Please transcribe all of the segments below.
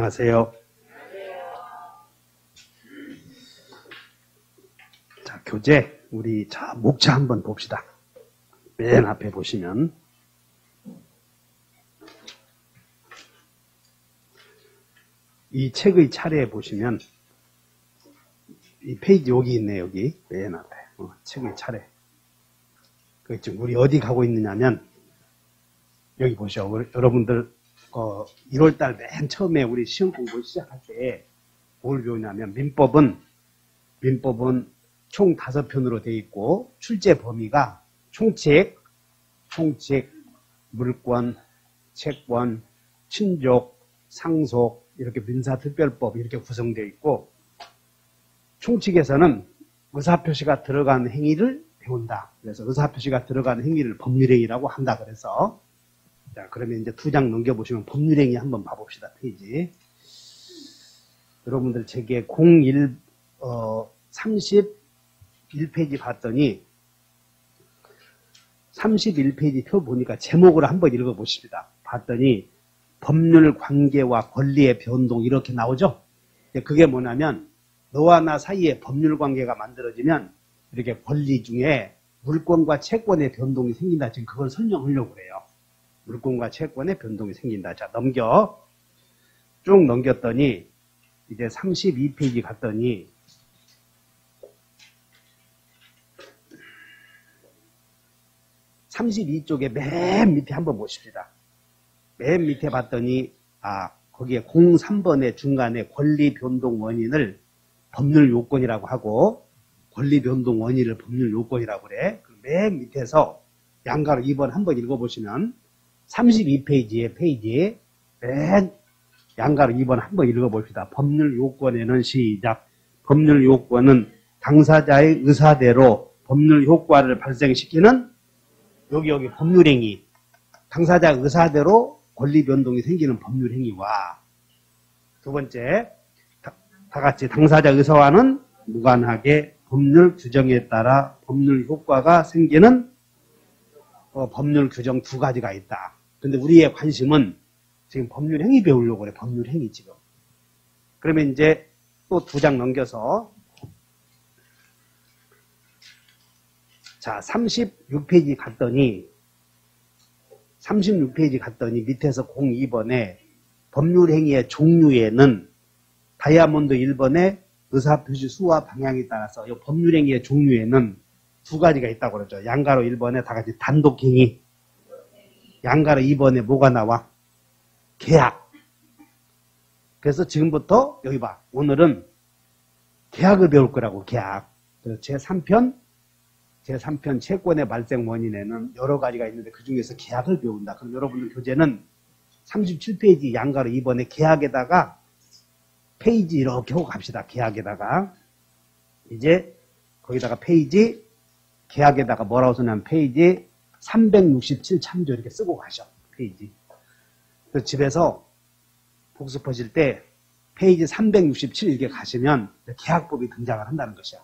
안녕하세요. 자, 교재 우리 목차 한번 봅시다. 맨 앞에 보시면 이 책의 차례에 보시면 이 페이지 여기 있네. 여기 맨 앞에 책의 차례. 그 지금 우리 어디 가고 있느냐면 여기 보셔. 여러분들 1월달 맨 처음에 우리 시험 공부 시작할 때 뭘 배우냐면 민법은 총 5편으로 되어 있고 출제 범위가 총책, 물권, 채권, 친족, 상속 이렇게 민사특별법 이렇게 구성되어 있고 총칙에서는 의사표시가 들어간 행위를 배운다. 그래서 의사표시가 들어간 행위를 법률행위라고 한다. 그래서 자, 그러면 이제 2장 넘겨보시면 법률행위 한번 봐봅시다. 페이지. 여러분들 책에 31페이지 봤더니 31페이지 표 보니까 제목을 한번 읽어보십니다. 봤더니 법률 관계와 권리의 변동 이렇게 나오죠? 그게 뭐냐면 너와 나 사이에 법률 관계가 만들어지면 이렇게 권리 중에 물권과 채권의 변동이 생긴다. 지금 그걸 설명하려고 그래요. 물권과 채권의 변동이 생긴다. 자, 쭉 넘겼더니 이제 32페이지 갔더니 32쪽에 맨 밑에 한번 보십시다. 맨 밑에 봤더니 거기에 03번의 중간에 권리 변동 원인을 법률 요건이라고 하고 권리 변동 원인을 법률 요건이라고 그래. 맨 밑에서 양가로 2번 한번 읽어보시면 32페이지의 페이지 맨 양가로 2번 한번 읽어봅시다. 법률 요건에는 시작. 법률 요건은 당사자의 의사대로 법률 효과를 발생시키는 여기 법률행위. 당사자 의사대로 권리 변동이 생기는 법률행위와 두 번째 다 같이 당사자 의사와는 무관하게 법률 규정에 따라 법률 효과가 생기는 법률 규정 2가지가 있다. 근데 우리의 관심은 지금 법률행위 배우려고 그래. 법률행위 지금. 그러면 이제 또 2장 넘겨서 자 36페이지 갔더니 밑에서 02번에 법률행위의 종류에는 다이아몬드 1번의 의사표시 수와 방향에 따라서 이 법률행위의 종류에는 2가지가 있다고 그러죠. 양가로 1번에 다 같이 단독행위, 양가로 2번에 뭐가 나와? 계약. 그래서 지금부터 여기 봐. 오늘은 계약을 배울 거라고. 계약. 그래서 제3편 채권의 발생 원인에는 여러 가지가 있는데 그 중에서 계약을 배운다. 그럼 여러분들 교재는 37페이지 양가로 2번에 계약에다가 페이지 이렇게 하고 갑시다. 계약에다가 이제 거기다가 페이지 계약에다가 뭐라고 쓰냐면 페이지 367 참조 이렇게 쓰고 가셔. 페이지. 그래서 집에서 복습하실 때 페이지 367 이렇게 가시면 계약법이 등장을 한다는 것이야.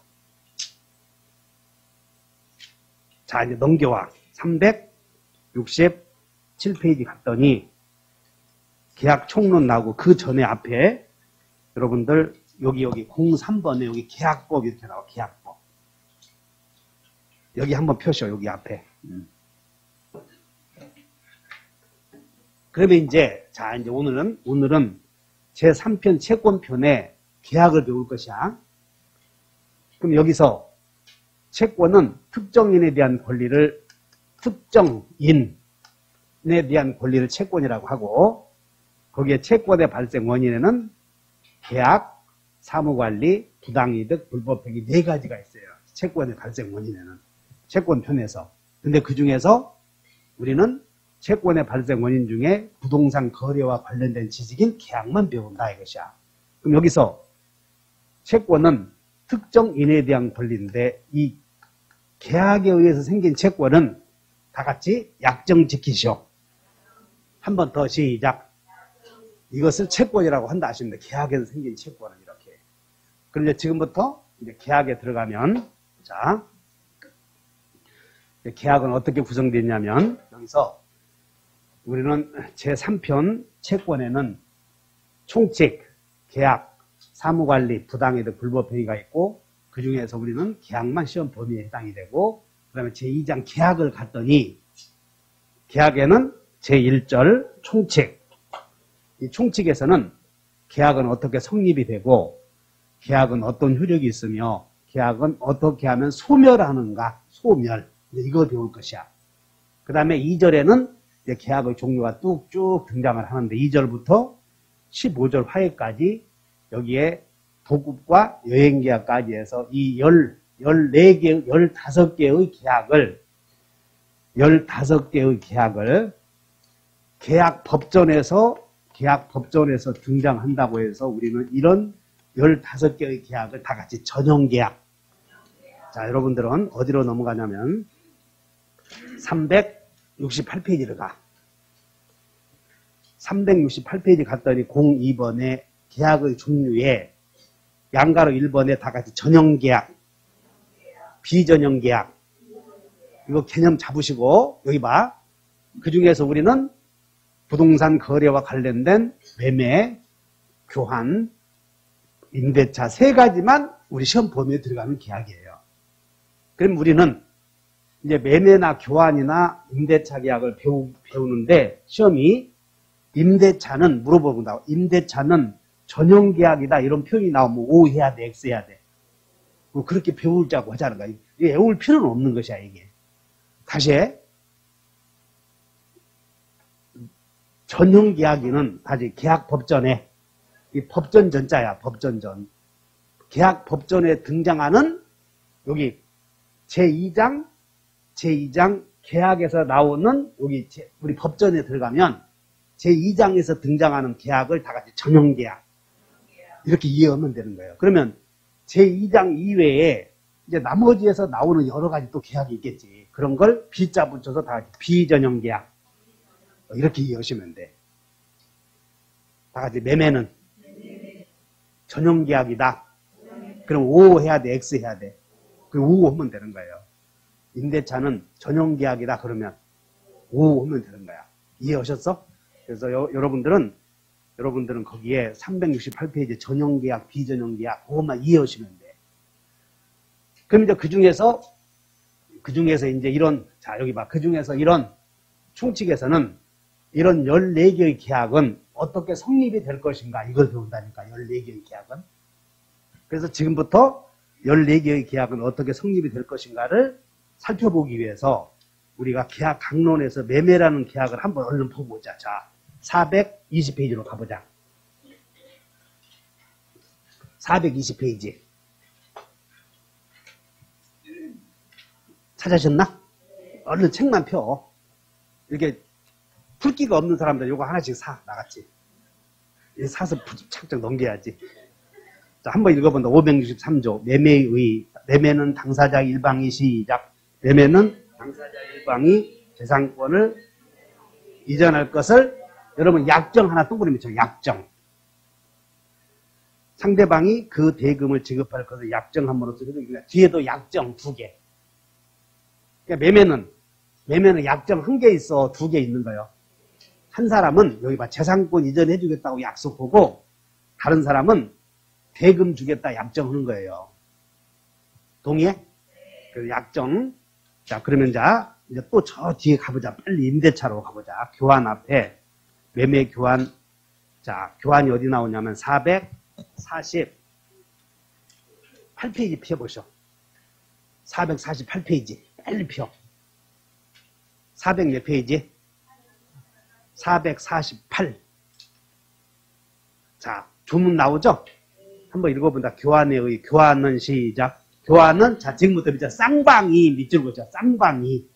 자, 이제 넘겨와. 367페이지 갔더니 계약 총론 나오고 그 전에 앞에 여러분들 여기 03번에 여기 계약법 이렇게 나와. 계약법. 여기 한번 펴셔. 여기 앞에. 그러면 이제 자 이제 오늘은 제3편 채권편에 계약을 배울 것이야. 그럼 여기서 채권은 특정인에 대한 권리를 채권이라고 하고 거기에 채권의 발생 원인에는 계약, 사무관리, 부당이득, 불법행위 4가지가 있어요. 채권의 발생 원인에는 채권편에서. 근데 그 중에서 우리는 채권의 발생 원인 중에 부동산 거래와 관련된 지식인 계약만 배운다 이것이야. 그럼 여기서 채권은 특정인에 대한 권리인데 이 계약에 의해서 생긴 채권은 다 같이 약정 지키시오. 한 번 더 시작. 이것을 채권이라고 한다 하시는데 계약에서 생긴 채권은 이렇게. 그럼 이제 지금부터 이제 계약에 들어가면 자 계약은 어떻게 구성되어 있냐면 여기서 우리는 제3편 채권에는 총칙, 계약, 사무관리, 부당이득, 불법행위가 있고 그 중에서 우리는 계약만 시험 범위에 해당이 되고 그 다음에 제2장 계약을 갔더니 계약에는 제1절 총칙, 이 총칙에서는 계약은 어떻게 성립이 되고 계약은 어떤 효력이 있으며 계약은 어떻게 하면 소멸하는가, 소멸, 이거 배울 것이야. 그 다음에 2절에는 이제 계약의 종류가 뚝쭉 등장을 하는데 2절부터 15절 화해까지 여기에 도급과 여행계약까지 해서 이 15개의 계약을 계약법전에서 등장한다고 해서 우리는 이런 15개의 계약을 다 같이 전형계약. 자, 여러분들은 어디로 넘어가냐면 368페이지를 가. 368페이지 갔더니 02번에 계약의 종류에 양가로 1번에 다 같이 전형계약, 비전형계약. 이거 개념 잡으시고 여기 봐. 그 중에서 우리는 부동산 거래와 관련된 매매, 교환, 임대차 세 가지만 우리 시험 범위에 들어가는 계약이에요. 그럼 우리는 이제 매매나 교환이나 임대차 계약을 배우는데 시험이 임대차는 물어본다고. 임대차는 전형계약이다 이런 표현이 나오면 O 해야 돼, X 해야 돼. 그렇게 배우자고 하자는 거야. 이게 외울 필요는 없는 것이야 이게. 다시 해. 전형계약이는 다시 계약법전에 이 법전 전자야. 법전전. 계약법전에 등장하는 여기 제2장 계약에서 나오는 여기 우리 법전에 들어가면 제2장에서 등장하는 계약을 다 같이 전형계약 이렇게 이해하면 되는 거예요. 그러면 제2장 이외에 이제 나머지에서 나오는 여러 가지 또 계약이 있겠지. 그런 걸 B자 붙여서 다 같이 비전형계약 이렇게 이해하시면 돼. 다 같이 매매는 전형계약이다. 그럼 O 해야 돼, X 해야 돼. 그리고 O 하면 되는 거예요. 임대차는 전형계약이다 그러면 O 하면 되는 거야. 이해하셨어? 그래서 여러분들은 거기에 368페이지 전형계약, 비전형계약 그것만 이해하시면 돼. 그럼 이제 그 중에서 이제 이런 자 여기 봐. 그 중에서 이런 총칙에서는 이런 14개의 계약은 어떻게 성립이 될 것인가 이걸 배운다니까. 14개의 계약은. 그래서 지금부터 14개의 계약은 어떻게 성립이 될 것인가를 살펴보기 위해서 우리가 계약 강론에서 매매라는 계약을 한번 얼른 보고 오자. 자, 420페이지로 가보자. 420페이지. 찾으셨나? 얼른 책만 펴. 이렇게 풀기가 없는 사람들 요거 하나씩 사. 나같이. 사서 착착 넘겨야지. 자, 한번 읽어본다. 563조. 매매는 당사자 일방이 시작. 매매는 당사자 일방이 재산권을 이전할 것을 여러분 약정 하나 동그라미 쳐. 약정. 상대방이 그 대금을 지급할 것을 약정함으로써 뒤에도 약정 2개. 그러니까 매매는 약정 1개 있어. 2개 있는 거예요. 한 사람은 여기 봐. 재산권 이전해 주겠다고 약속하고 다른 사람은 대금 주겠다 약정하는 거예요. 동의해? 그래서 약정. 자, 그러면 이제 또 저 뒤에 가보자. 빨리 임대차로 가보자. 교환 앞에 매매 교환. 자, 교환이 어디 나오냐면 448페이지 펴보셔. 448페이지. 빨리 펴. 400 몇 페이지? 448. 자, 주문 나오죠? 한번 읽어본다. 교환은 시작. 교환은, 자, 지금부터 이제 쌍방이 밑줄 보죠. 쌍방이.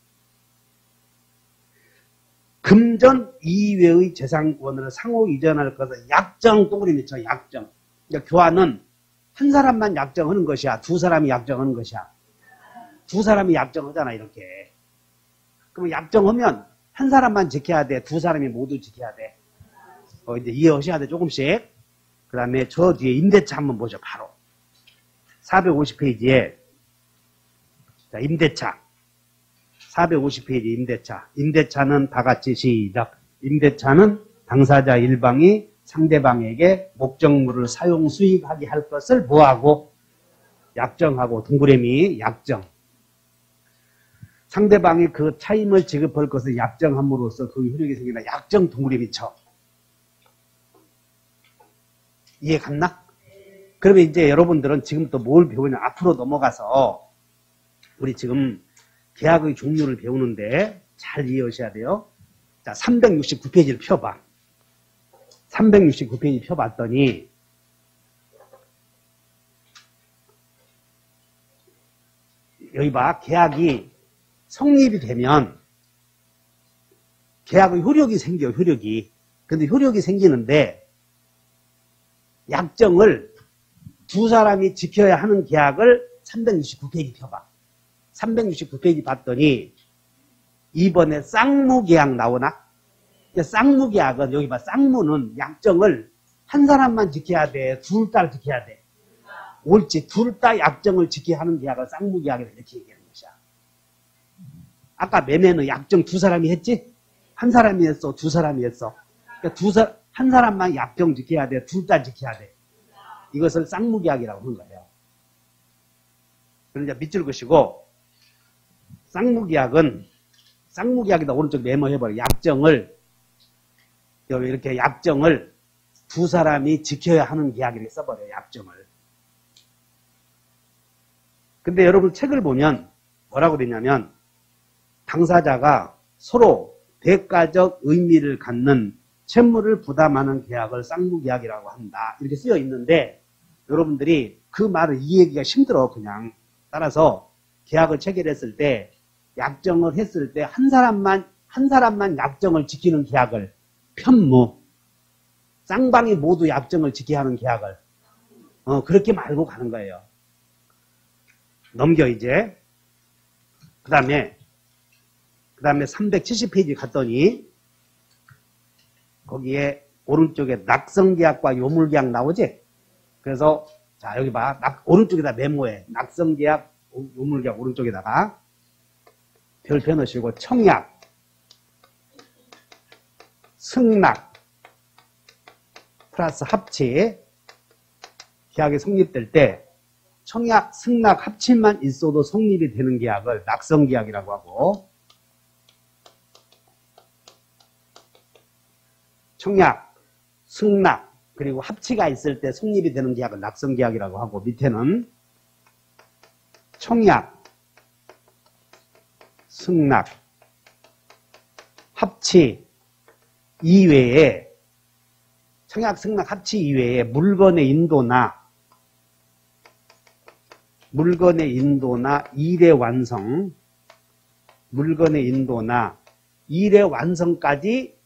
금전 이외의 재산권을 상호 이전할 것은 약정 동그라미 쳐. 약정. 그러니까 교환은 한 사람만 약정하는 것이야. 두 사람이 약정하는 것이야. 두 사람이 약정하잖아, 이렇게. 그럼 약정하면 한 사람만 지켜야 돼. 두 사람이 모두 지켜야 돼. 이제 이해하셔야 돼, 조금씩. 그 다음에 저 뒤에 임대차 한번 보죠, 바로. 450페이지에, 자, 임대차. 450페이지 임대차. 임대차는 다 같이 시작. 임대차는 당사자 일방이 상대방에게 목적물을 사용 수익하게 할 것을 뭐하고? 약정하고. 동그라미 약정. 상대방이 그 차임을 지급할 것을 약정함으로써 그 효력이 생기나 약정 동그라미 쳐. 이해 갔나? 그러면 이제 여러분들은 지금 또 뭘 배우냐? 앞으로 넘어가서 우리 지금 계약의 종류를 배우는데 잘 이해하셔야 돼요. 자, 369페이지를 펴봐. 369페이지 펴봤더니 여기 봐. 계약이 성립이 되면 계약의 효력이 생겨요. 효력이. 근데 효력이 생기는데 약정을 두 사람이 지켜야 하는 계약을 369페이지 펴봐. 369페이지 봤더니 이번에 쌍무계약 나오나? 쌍무계약은 여기 봐. 쌍무는 약정을 한 사람만 지켜야 돼? 둘 다 지켜야 돼? 옳지. 둘 다 약정을 지켜야 하는 계약을 쌍무계약이라고 이렇게 얘기하는 것이야. 아까 매매는 약정 두 사람이 했지? 한 사람이 했어? 두 사람이 했어? 그러니까 한 사람만 약정 지켜야 돼? 둘 다 지켜야 돼? 이것을 쌍무계약이라고 하는 거예요. 그럼 이제 밑줄 그시고 쌍무계약이다. 오른쪽 메모해버려. 약정을 이렇게 약정을 두 사람이 지켜야 하는 계약이라고 써버려요. 약정을. 근데 여러분 책을 보면 뭐라고 되냐면 당사자가 서로 대가적 의미를 갖는 채무를 부담하는 계약을 쌍무계약이라고 한다. 이렇게 쓰여 있는데 여러분들이 그 말을 이해하기가 힘들어. 그냥. 따라서 계약을 체결했을 때 약정을 했을 때 한 사람만 약정을 지키는 계약을 편무, 쌍방이 모두 약정을 지켜야 하는 계약을 그렇게 말고 가는 거예요. 넘겨 이제. 그 다음에 370페이지 갔더니 거기에 오른쪽에 낙성계약과 요물계약 나오지? 그래서 자 여기 봐. 오른쪽에다 메모해. 낙성계약, 요물계약 오른쪽에다가 별표 넣으시고 청약, 승낙 플러스 합치 계약이 성립될 때 청약, 승낙, 합치만 있어도 성립이 되는 계약을 낙성계약이라고 하고 청약, 승낙, 그리고 합치가 있을 때 성립이 되는 계약을 낙성계약이라고 하고 밑에는 청약, 승낙, 합치 이외에 청약, 승낙, 합치 이외에 물건의 인도나 일의 완성, 물건의 인도나 일의 완성까지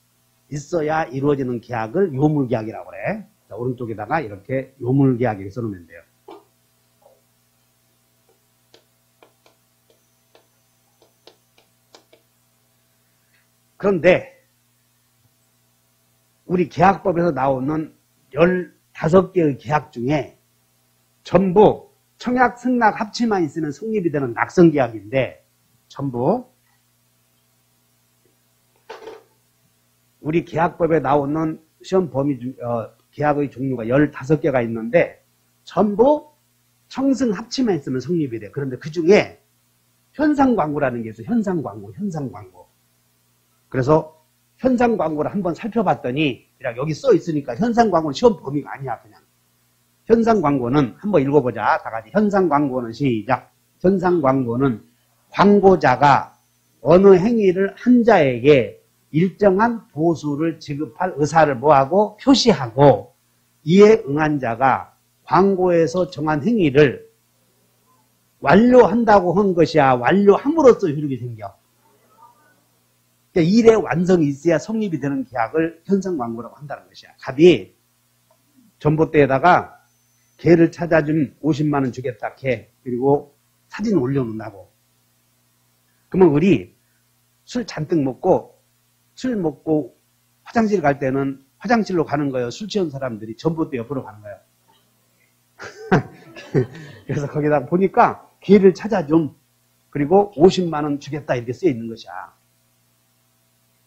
있어야 이루어지는 계약을 요물계약이라고 그래. 자, 오른쪽에다가 이렇게 요물계약 이렇게 써놓으면 돼요. 그런데 우리 계약법에서 나오는 15개의 계약 중에 전부 청약, 승낙, 합치만 있으면 성립이 되는 낙성계약인데 전부 우리 계약법에 나오는 시험 범위 중, 계약의 종류가 15개가 있는데 전부 청승 합치만 있으면 성립이 돼. 그런데 그 중에 현상광고라는 게 있어요. 현상광고. 그래서 현상광고를 한번 살펴봤더니 그냥 여기 써 있으니까 현상광고는 시험 범위가 아니야. 그냥. 현상광고는 한번 읽어보자. 다 같이. 현상광고는 시작. 현상광고는 광고자가 어느 행위를 한 자에게 일정한 보수를 지급할 의사를 뭐하고 표시하고 이에 응한 자가 광고에서 정한 행위를 완료한다고 한 것이야. 완료함으로써 효력이 생겨. 그러니까 일의 완성이 있어야 성립이 되는 계약을 현상광고라고 한다는 것이야. 갑이 전봇대에다가 개를 찾아준 50만 원 주겠다. 개. 그리고 사진 올려놓는다고. 그러면 우리 술 잔뜩 먹고 술 먹고 화장실 갈 때는 화장실로 가는 거예요. 술 취한 사람들이 전봇대 옆으로 가는 거예요. 그래서 거기다 보니까 개를 찾아줌. 그리고 50만 원 주겠다 이렇게 쓰여 있는 것이야.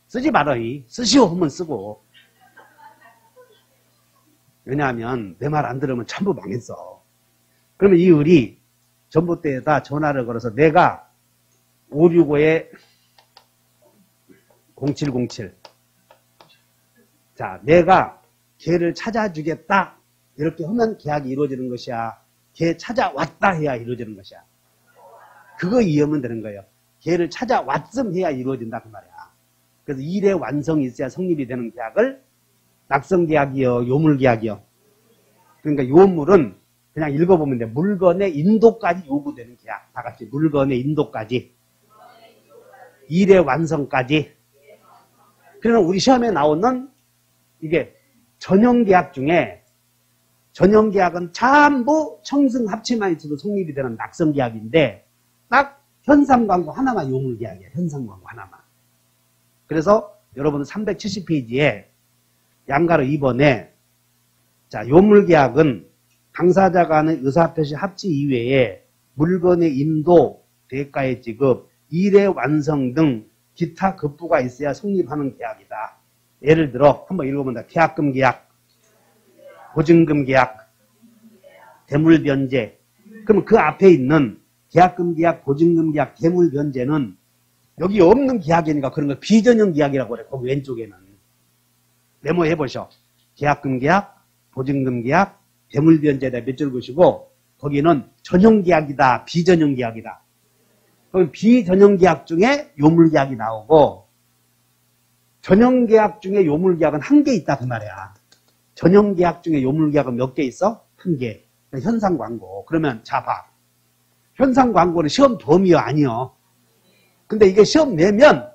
쓰지 말아요. 쓰시오 하면 쓰고. 왜냐하면 내 말 안 들으면 전부 망했어. 그러면 이 을이 전봇대에다 전화를 걸어서 내가 565에 0707 자, 내가 걔를 찾아주겠다 이렇게 하면 계약이 이루어지는 것이야. 걔 찾아왔다 해야 이루어지는 것이야. 그거 이해하면 되는 거예요. 걔를 찾아왔음 해야 이루어진다 그 말이야. 그래서 일의 완성이 있어야 성립이 되는 계약을 낙성계약이요, 요물계약이요. 그러니까 요물은 그냥 읽어보면 돼. 물건의 인도까지 요구되는 계약. 다 같이 물건의 인도까지. 일의 완성까지. 그러면 우리 시험에 나오는 이게 전형계약 중에 전형계약은 전부 청승 합치만 있어도 성립이 되는 낙성계약인데 딱 현상광고 하나만 요물계약이에요. 현상광고 하나만. 그래서 여러분 370페이지에 양가로 2번에 자 요물계약은 당사자가 하는 의사표시 합치 이외에 물건의 인도, 대가의 지급, 일의 완성 등 기타 급부가 있어야 성립하는 계약이다. 예를 들어 한번 읽어본다. 계약금 계약, 보증금 계약, 대물변제. 그러면 그 앞에 있는 계약금 계약, 보증금 계약, 대물변제는 여기 없는 계약이니까 그런 걸 비전형 계약이라고 그래. 거기 왼쪽에는. 메모해보셔. 계약금 계약, 보증금 계약, 대물변제에다 몇 줄 보시고 거기는 전형 계약이다. 비전형 계약이다. 그럼 비전형 계약 중에 요물 계약이 나오고 전형 계약 중에 요물 계약은 한 개 있다 그 말이야. 전형 계약 중에 요물 계약은 몇 개 있어? 한 개. 현상 광고. 그러면 자 봐. 현상 광고는 시험 범위요 아니요. 근데 이게 시험 내면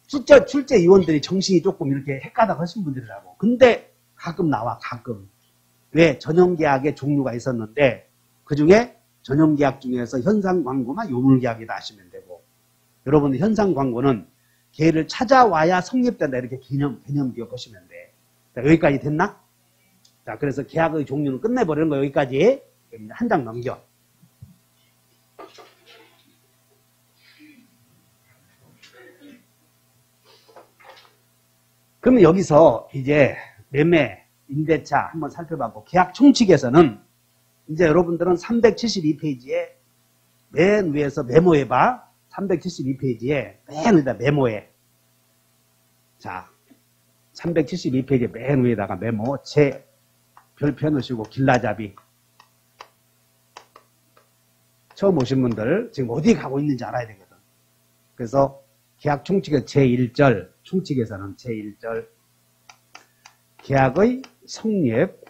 출제 위원들이 정신이 조금 이렇게 헷가닥 하신 분들이라고. 근데 가끔 나와 가끔. 왜? 전형계약의 종류가 있었는데 그 중에 전형계약 중에서 현상광고만 요물계약이다 하시면 되고 여러분들 현상광고는 걔를 찾아와야 성립된다 이렇게 개념 기억하시면 돼. 자, 여기까지 됐나? 자, 그래서 계약의 종류는 끝내버리는 거 여기까지. 한 장 넘겨. 그러면 여기서 이제 매매, 임대차 한번 살펴봤고 계약 총칙에서는 이제 여러분들은 372페이지에 맨 위에서 메모해봐. 372페이지에 맨 위에다 메모해. 자, 372페이지 맨 위에다가 메모. 제 별표 넣으시고 길라잡이. 처음 오신 분들 지금 어디 가고 있는지 알아야 되거든. 그래서 계약 총칙의 제1절, 총칙에서는 제1절 계약의 성립,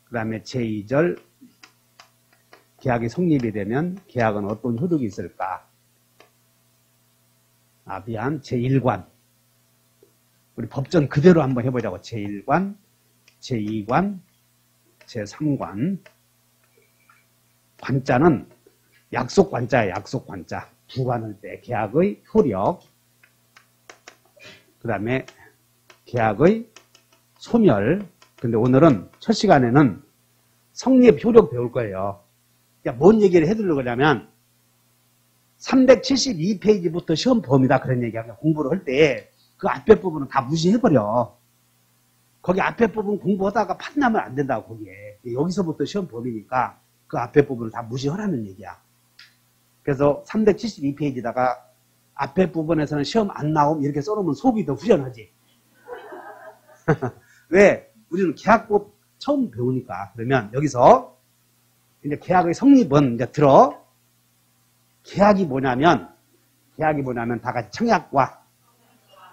그 다음에 제2절 계약이 성립이 되면 계약은 어떤 효력이 있을까? 미안, 제1관 우리 법전 그대로 한번 해보자고. 제1관, 제2관, 제3관 관자는 약속관자야. 약속관자. 부관할 때 계약의 효력, 그 다음에 계약의 소멸. 근데 오늘은 첫 시간에는 성립 효력 배울 거예요. 그러니까 뭔 얘기를 해드리려고 하냐면 372페이지부터 시험 범위다 그런 얘기하면 공부를 할 때 그 앞에 부분은 다 무시해버려. 거기 앞에 부분 공부하다가 판나면 안 된다고 거기에. 여기서부터 시험 범위니까 그 앞에 부분을 다 무시하라는 얘기야. 그래서 372페이지다가 앞에 부분에서는 시험 안 나옴 이렇게 써놓으면 속이 더 후련하지. 왜? 우리는 계약법 처음 배우니까. 그러면 여기서 이제 계약의 성립은 이제 들어. 계약이 뭐냐면 다 같이 청약과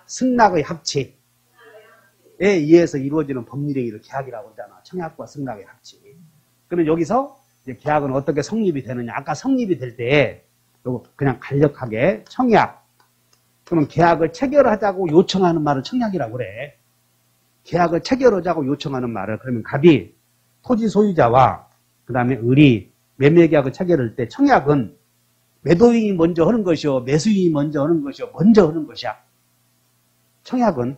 승낙의 합치에 의해서 이루어지는 법률행위를 계약이라고 하잖아. 청약과 승낙의 합치. 그러면 여기서 이제 계약은 어떻게 성립이 되느냐. 아까 성립이 될 때 요거 그냥 간략하게 청약. 그러면 계약을 체결하자고 요청하는 말을 청약이라고 그래. 계약을 체결하자고 요청하는 말을. 그러면 갑이 토지 소유자와 그 다음에 을이 매매계약을 체결할 때 청약은 매도인이 먼저 하는 것이요, 매수인이 먼저 하는 것이요, 먼저 하는 것이야. 청약은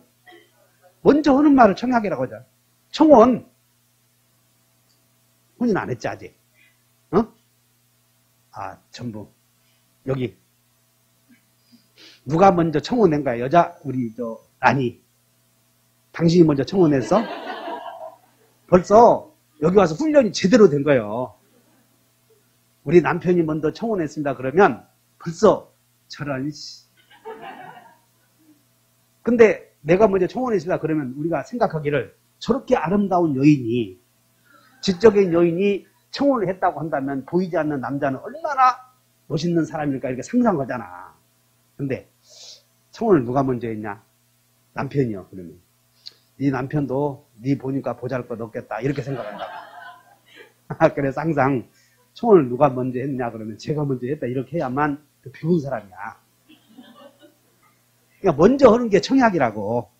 먼저 하는 말을 청약이라고 하잖아. 청원 혼인 안 했지 아직. 전부 여기 누가 먼저 청원한 거야? 여자 우리 라니. 당신이 먼저 청원했어? 벌써 여기 와서 훈련이 제대로 된 거예요. 우리 남편이 먼저 청혼했습니다. 그러면 벌써 저런 근데 내가 먼저 청혼했습니다. 그러면 우리가 생각하기를 저렇게 아름다운 여인이 지적인 여인이 청혼을 했다고 한다면 보이지 않는 남자는 얼마나 멋있는 사람일까 이렇게 상상하잖아. 근데 청혼을 누가 먼저 했냐? 남편이요. 그러면 네 남편도 네 보니까 보잘것 없겠다 이렇게 생각한다. 그래서 항상 청혼을 누가 먼저 했냐 그러면 제가 먼저 했다 이렇게 해야만 배운 사람이야. 그러니까 먼저 하는 게 청약이라고.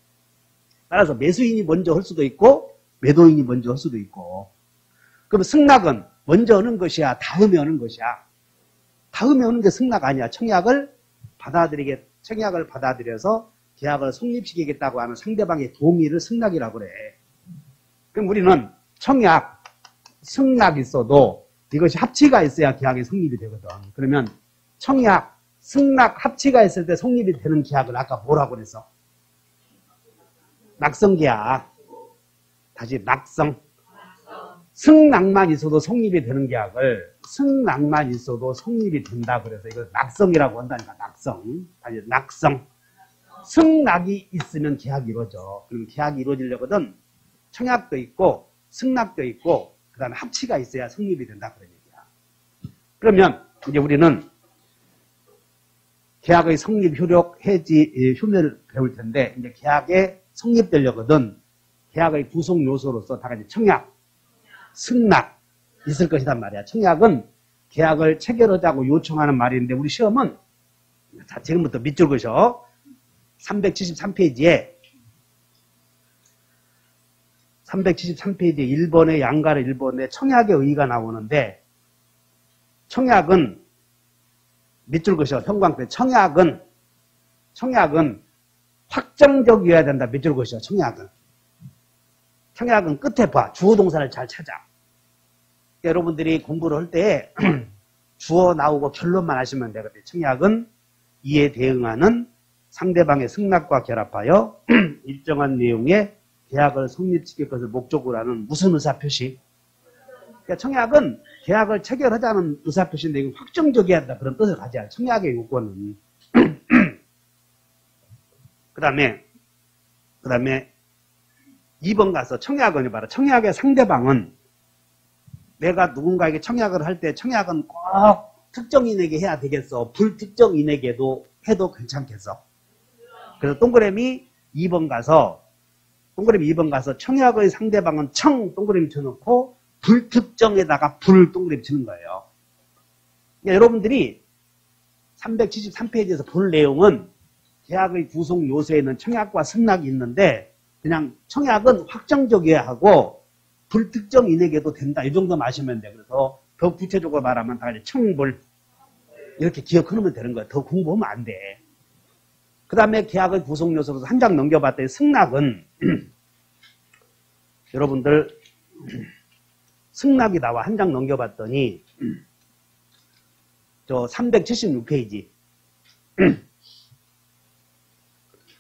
따라서 매수인이 먼저 할 수도 있고 매도인이 먼저 할 수도 있고. 그럼 승낙은 먼저 하는 것이야 다음에 하는 것이야. 다음에 하는 게 승낙 아니야. 청약을 받아들여서 계약을 성립시키겠다고 하는 상대방의 동의를 승낙이라고 그래. 그럼 우리는 청약, 승낙이 있어도 이것이 합치가 있어야 계약이 성립이 되거든. 그러면 청약, 승낙, 합치가 있을 때 성립이 되는 계약을 아까 뭐라고 그랬어? 낙성계약. 다시 낙성. 승낙만 있어도 성립이 되는 계약을 승낙만 있어도 성립이 된다. 그래서 이걸 낙성이라고 한다니까. 낙성. 다시 낙성. 승낙이 있으면 계약이 이루어져. 그럼 계약이 이루어지려거든 청약도 있고 승낙도 있고 그 다음에 합치가 있어야 성립이 된다. 그런 얘기야. 그러면 이제 우리는 계약의 성립, 효력, 해지, 효면을 배울 텐데 이제 계약에 성립되려거든 계약의 구성 요소로서 다 같이 청약, 승낙 있을 것이란 말이야. 청약은 계약을 체결하자고 요청하는 말인데 우리 시험은 자 지금부터 밑줄 그셔. 373페이지에 1번에 양가로 1번에 청약의 의의가 나오는데 청약은 밑줄 그셔. 형광펜. 청약은 확정적이어야 된다. 밑줄 그셔. 청약은 끝에 봐. 주어 동사를 잘 찾아. 여러분들이 공부를 할 때 주어 나오고 결론만 하시면 되거든요. 청약은 이에 대응하는 상대방의 승낙과 결합하여 일정한 내용의 계약을 성립시킬 것을 목적으로 하는 무슨 의사표시? 그러니까 청약은 계약을 체결하자는 의사표시인데 이건 확정적이어야 한다. 그런 뜻을 가져야 청약의 요건은. 그 다음에 2번 가서 청약은 봐라. 청약의 상대방은 내가 누군가에게 청약을 할 때 청약은 꼭 특정인에게 해야 되겠어? 불특정인에게도 해도 괜찮겠어? 그래서 동그라미 2번 가서 청약의 상대방은 동그라미 쳐놓고 불특정에다가 동그라미 치는 거예요. 그러니까 여러분들이 373페이지에서 볼 내용은 계약의 구성 요소에는 청약과 승낙이 있는데 그냥 청약은 확정적이어야 하고 불특정인에게도 된다. 이 정도 마시면 돼. 그래서 더 구체적으로 말하면 다 청불 이렇게 기억해놓으면 되는 거야. 더 공부하면 안 돼. 그 다음에 계약의 구성 요소로서 한 장 넘겨봤더니 승낙은 여러분들 승낙이 나와 한 장 넘겨봤더니 저 376페이지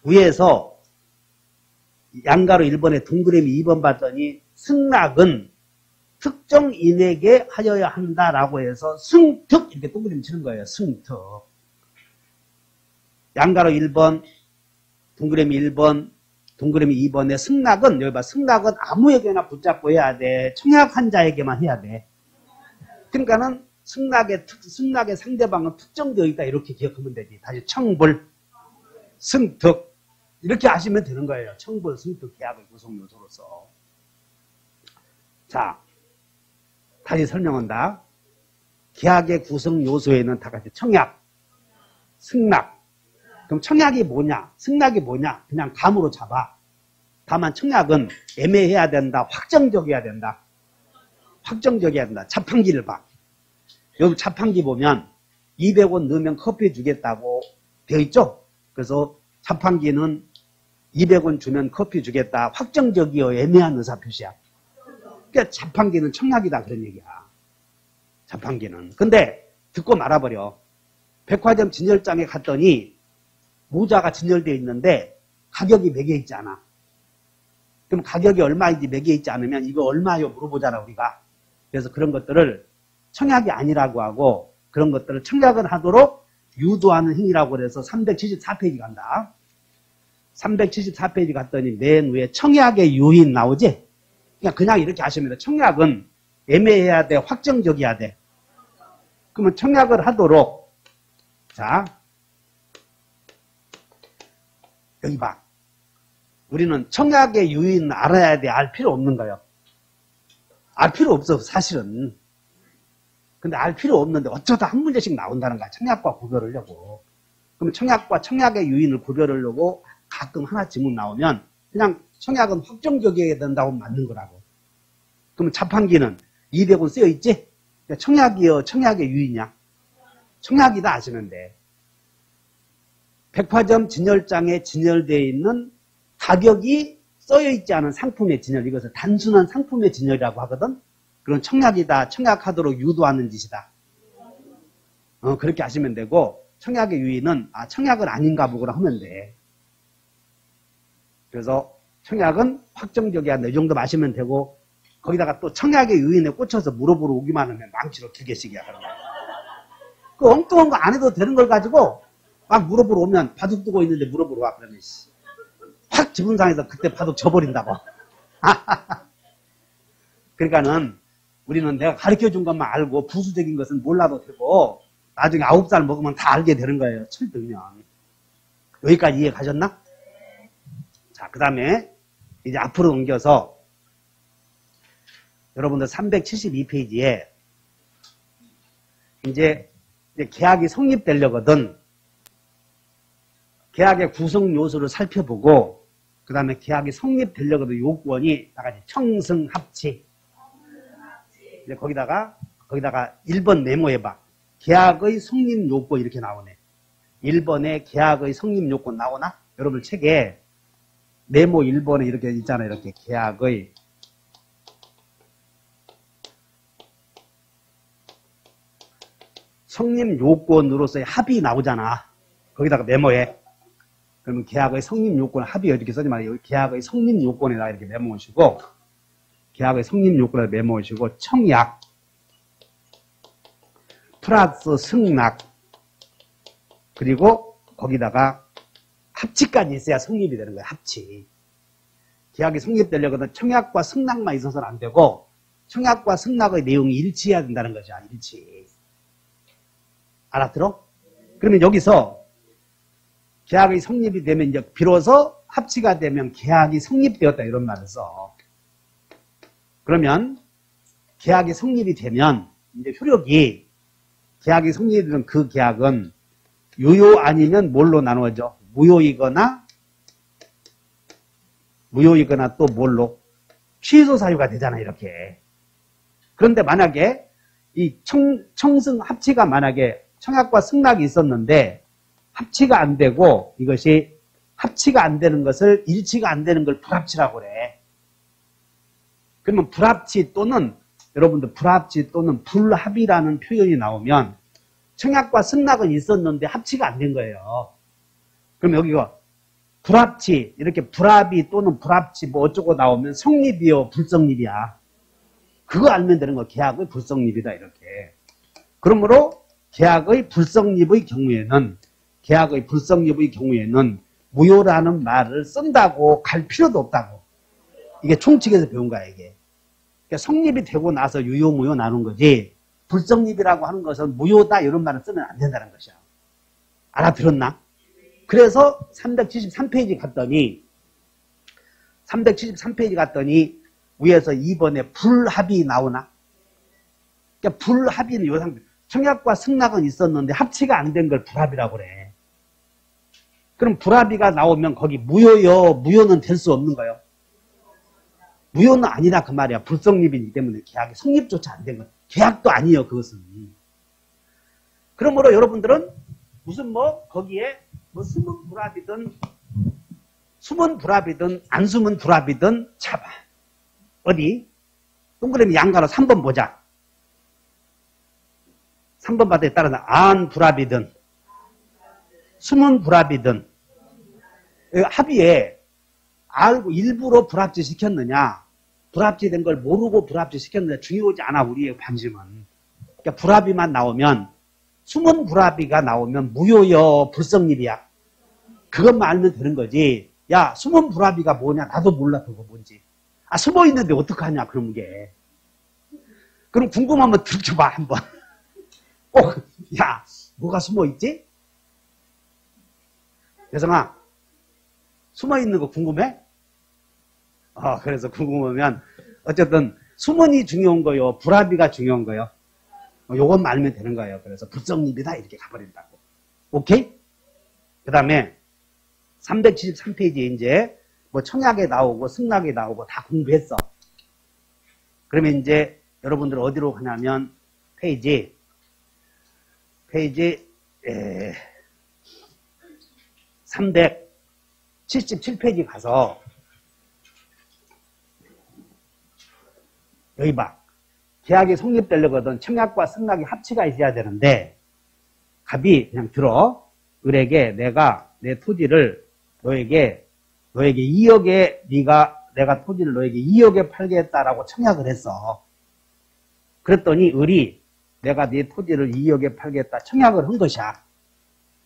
위에서 양가로 1번에 동그라미 2번 봤더니 승낙은 특정인에게 하여야 한다라고 해서 승특 이렇게 동그라미 치는 거예요. 승특. 양가로 1번, 동그라미 1번, 동그라미 2번에 승낙은 여기 봐. 승낙은 아무에게나 붙잡고 해야 돼. 청약한 자에게만 해야 돼. 그러니까는 승낙의 상대방은 특정되어 있다 이렇게 기억하면 되지. 다시 청불, 승특 이렇게 하시면 되는 거예요. 청불, 승특 계약의 구성 요소로서. 자, 다시 설명한다. 계약의 구성 요소에는 다 같이 청약, 승낙. 그럼 청약이 뭐냐? 승낙이 뭐냐? 그냥 감으로 잡아. 다만 청약은 애매해야 된다. 확정적이어야 된다. 확정적이어야 된다. 자판기를 봐. 여기 자판기 보면 200원 넣으면 커피 주겠다고 되어 있죠? 그래서 자판기는 200원 주면 커피 주겠다. 확정적이어 애매한 의사표시야. 그러니까 자판기는 청약이다 그런 얘기야. 자판기는. 근데 듣고 말아버려. 백화점 진열장에 갔더니 모자가 진열되어 있는데 가격이 매겨 있지 않아. 그럼 가격이 얼마인지 매겨 있지 않으면 이거 얼마요 물어보잖아, 우리가. 그래서 그런 것들을 청약이 아니라고 하고 그런 것들을 청약을 하도록 유도하는 행위라고 그래서 374페이지 간다. 374페이지 갔더니 맨 위에 청약의 유인 나오지? 그냥 이렇게 하시면 돼. 청약은 애매해야 돼, 확정적이어야 돼. 그러면 청약을 하도록, 자, 여기 봐. 우리는 청약의 유인 알아야 돼, 알 필요 없는 거예요. 알 필요 없어, 사실은. 근데 알 필요 없는데 어쩌다 한 문제씩 나온다는 거야. 청약과 구별을 하려고. 그럼 청약과 청약의 유인을 구별을 하려고 가끔 하나 지문 나오면 그냥 청약은 확정적이어야 된다고 맞는 거라고. 그럼 자판기는 200원 쓰여 있지? 청약이요, 청약의 유인이야? 청약이다 하시면 돼. 백화점 진열장에 진열되어 있는 가격이 써여 있지 않은 상품의 진열, 이것을 단순한 상품의 진열이라고 하거든. 그건 청약이다, 청약하도록 유도하는 짓이다. 그렇게 하시면 되고, 청약의 유인은 청약은 아닌가 보구나 하면 돼. 그래서 청약은 확정적이야. 이 정도 마시면 되고, 거기다가 또 청약의 유인에 꽂혀서 물어보러 오기만 하면 망치로 2개씩이야. 그 엉뚱한 거 안 해도 되는 걸 가지고 막 물어보러 오면 바둑 두고 있는데 물어보러 와. 그러면 확 지분상에서 그때 바둑 져버린다고. 그러니까는 우리는 내가 가르쳐준 것만 알고 부수적인 것은 몰라도 되고 나중에 9살 먹으면 다 알게 되는 거예요. 철들면. 여기까지 이해 가셨나? 자, 그 다음에 이제 앞으로 넘겨서 여러분들 372페이지에 이제 계약이 성립되려거든. 계약의 구성 요소를 살펴보고 그 다음에 계약이 성립되려거든 요건이 다 같이 청승합치. 이제 거기다가 1번 메모해봐. 계약의 성립 요건 이렇게 나오네. 1번에 계약의 성립 요건 나오나? 여러분 책에 메모 1번에 이렇게 있잖아요. 이렇게 계약의 성립 요건으로서의 합의 나오잖아. 거기다가 메모해. 그러면 계약의 성립 요건 합의 이렇게 써지 말아요. 계약의 성립 요건에다가 이렇게 메모하시고, 계약의 성립 요건에 메모하시고, 청약, 플러스 승낙, 그리고 거기다가 합치까지 있어야 성립이 되는 거야. 합치. 계약이 성립되려거든 청약과 승낙만 있어서는 안 되고, 청약과 승낙의 내용이 일치해야 된다는 거죠. 일치. 알아들어? 그러면 여기서 계약이 성립이 되면 이제 비로소 합치가 되면 계약이 성립되었다 이런 말을 써. 그러면 계약이 성립이 되면 이제 효력이 계약이 성립되는 그 계약은 유효 아니면 뭘로 나누어져? 무효이거나 또 뭘로? 취소 사유가 되잖아 이렇게. 그런데 만약에 이 청승 합치가 만약에 청약과 승낙이 있었는데 합치가 안 되고 이것이 합치가 안 되는 것을 일치가 안 되는 걸 불합치라고 그래. 그러면 불합치 또는 여러분들 불합치 또는 불합이라는 표현이 나오면 청약과 승낙은 있었는데 합치가 안 된 거예요. 그럼 여기가 불합치 이렇게 불합이 또는 불합치 뭐 어쩌고 나오면 성립이요 불성립이야. 그거 알면 되는 거. 계약의 불성립이다 이렇게. 그러므로 계약의 불성립의 경우에는 무효라는 말을 쓴다고 갈 필요도 없다고. 이게 총칙에서 배운 거야 이게. 그러니까 성립이 되고 나서 유효 무효 나눈 거지 불성립이라고 하는 것은 무효다 이런 말을 쓰면 안 된다는 것이야. 알아들었나? 그래서 373페이지 갔더니 위에서 2번에 불합이 나오나? 그러니까 불합의는 요 상태. 청약과 승낙은 있었는데 합치가 안 된 걸 불합이라고 그래. 그럼 불합의가 나오면 거기 무효요. 무효는 될 수 없는 거예요. 무효는 아니다 그 말이야. 불성립이기 때문에 계약이 성립조차 안 된 거. 계약도 아니에요 그것은. 그러므로 여러분들은 무슨 뭐 거기에 뭐 숨은 불합이든 안 숨은 불합이든 잡아. 어디? 동그라미 양가로 3번 보자. 3번 바닥에 따라서 안 불합이든 숨은 불합이든 합의에 알고 일부러 불합치 시켰느냐, 불합치된 걸 모르고 불합치 시켰느냐 중요하지 않아. 우리의 관심은. 그러니까 불합이만 나오면, 숨은 불합이가 나오면 무효여 불성립이야. 그것만 알면 되는 거지. 야, 숨은 불합이가 뭐냐? 나도 몰라. 그거 뭔지. 아, 숨어 있는데 어떡하냐? 그런 게. 그럼 궁금하면 들춰봐 한번. 야, 뭐가 숨어 있지? 여성아, 숨어 있는 거 궁금해? 그래서 궁금하면 어쨌든 수문이 중요한 거요, 불합이가 중요한 거요. 요것만 알면 되는 거예요. 그래서 불성립이다 이렇게 가버린다고. 오케이? 그 다음에 373페이지에 이제 뭐 청약에 나오고 승낙에 나오고 다 공부했어. 그러면 이제 여러분들 어디로 가냐면 페이지 377페이지 가서 여기 봐. 계약이 성립되려거든 청약과 승낙이 합치가 있어야 되는데 갑이 그냥 들어. 을에게 내가 내 토지를 너에게 2억에 내가 토지를 너에게 2억에 팔겠다라고 청약을 했어. 그랬더니 을이 내가 네 토지를 2억에 팔겠다 청약을 한 것이야.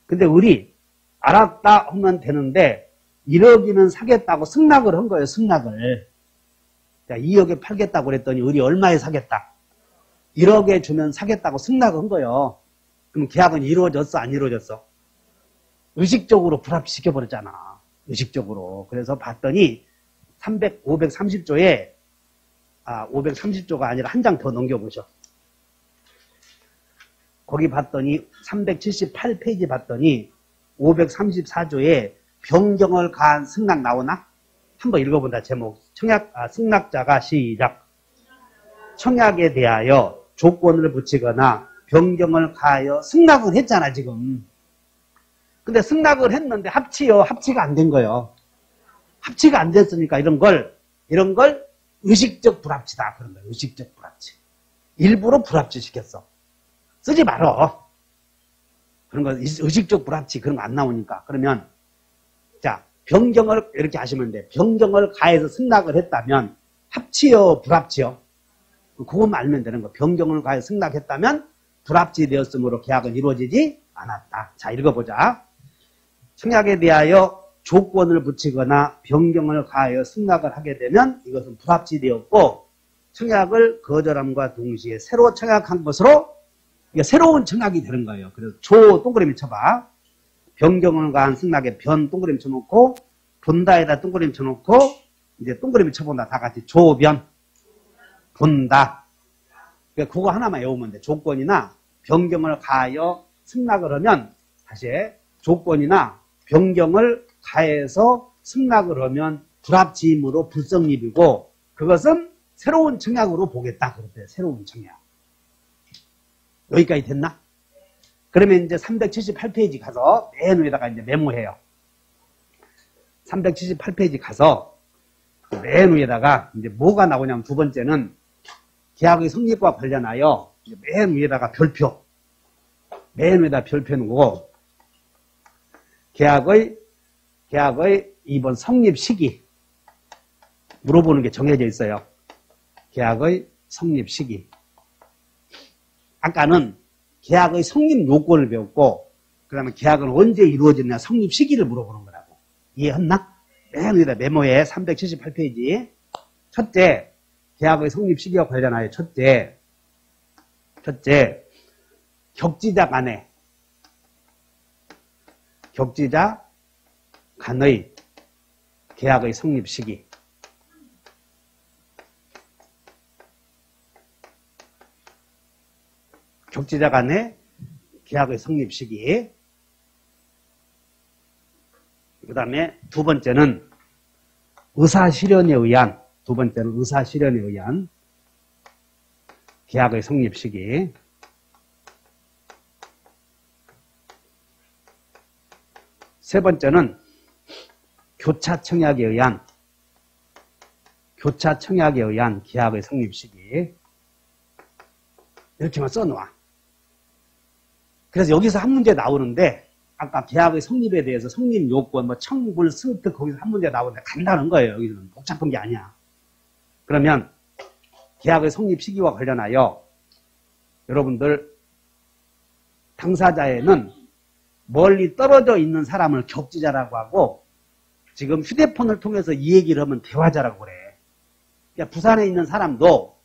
근데 을이 알았다 하면 되는데 1억이면 사겠다고 승낙을 한 거예요. 승낙을. 자, 2억에 팔겠다고 그랬더니 을이 얼마에 사겠다? 1억에 주면 사겠다고 승낙을 한 거예요. 그럼 계약은 이루어졌어? 안 이루어졌어? 의식적으로 불합시켜버렸잖아. 의식적으로. 그래서 봤더니 530조에 530조가 아니라 한 장 더 넘겨보셔. 거기 봤더니 378페이지 봤더니 534조에 변경을 가한 승낙 나오나? 한번 읽어본다. 제목. 승낙자가 시작. 청약에 대하여 조건을 붙이거나 변경을 가하여 승낙을 했잖아 지금. 근데 승낙을 했는데 합치가 안 된 거예요. 합치가 안 됐으니까 이런 걸 의식적 불합치다 그런 거예요. 의식적 불합치. 일부러 불합치 시켰어. 쓰지 말어. 그런 거 의식적 불합치 그런 거 안 나오니까. 그러면 자, 변경을 이렇게 하시면 돼. 변경을 가해서 승낙을 했다면 합치요, 불합치요? 그것만 알면 되는 거. 변경을 가해서 승낙했다면 불합치 되었으므로 계약은 이루어지지 않았다. 자, 읽어보자. 청약에 대하여 조건을 붙이거나 변경을 가하여 승낙을 하게 되면 이것은 불합치 되었고 청약을 거절함과 동시에 새로 청약한 것으로 이게 새로운 청약이 되는 거예요. 그래서 조 동그라미 쳐봐. 변경을 가한 승낙에 변 동그라미 쳐놓고 본다에다 동그라미 쳐놓고 이제 동그라미 쳐본다. 다 같이 조변 본다. 그러니까 그거 하나만 외우면 돼. 조건이나 변경을 가하여 승낙을 하면 다시 조건이나 변경을 가해서 승낙을 하면 불합치이므로 불성립이고 그것은 새로운 청약으로 보겠다. 그랬대요. 새로운 청약. 여기까지 됐나? 그러면 이제 378페이지 가서 맨 위에다가 이제 메모해요. 378페이지 가서 맨 위에다가 이제 뭐가 나오냐면 두 번째는 계약의 성립과 관련하여 맨 위에다가 별표. 맨 위에다 별표 놓고 계약의 이번 성립 시기 물어보는 게 정해져 있어요. 계약의 성립 시기. 아까는 계약의 성립 요건을 배웠고 그 다음에 계약은 언제 이루어졌냐 성립 시기를 물어보는 거라고. 이해했나? 맨 위에다 메모에 378페이지. 첫째, 계약의 성립 시기와 관련하여 첫째, 격지자 간의 계약의 성립 시기. 격지자 간의 계약의 성립 시기. 그 다음에 두 번째는 의사실현에 의한 계약의 성립 시기. 세 번째는 교차 청약에 의한 계약의 성립 시기. 이렇게만 써놓아. 그래서 여기서 한 문제 나오는데 아까 계약의 성립에 대해서 성립 요건, 뭐 청불, 승특 거기서 한 문제 나오는데 간단한 거예요. 여기는 복잡한 게 아니야. 그러면 계약의 성립 시기와 관련하여 여러분들 당사자에는 멀리 떨어져 있는 사람을 격지자라고 하고 지금 휴대폰을 통해서 이 얘기를 하면 대화자라고 그래. 그러니까 부산에 있는 사람도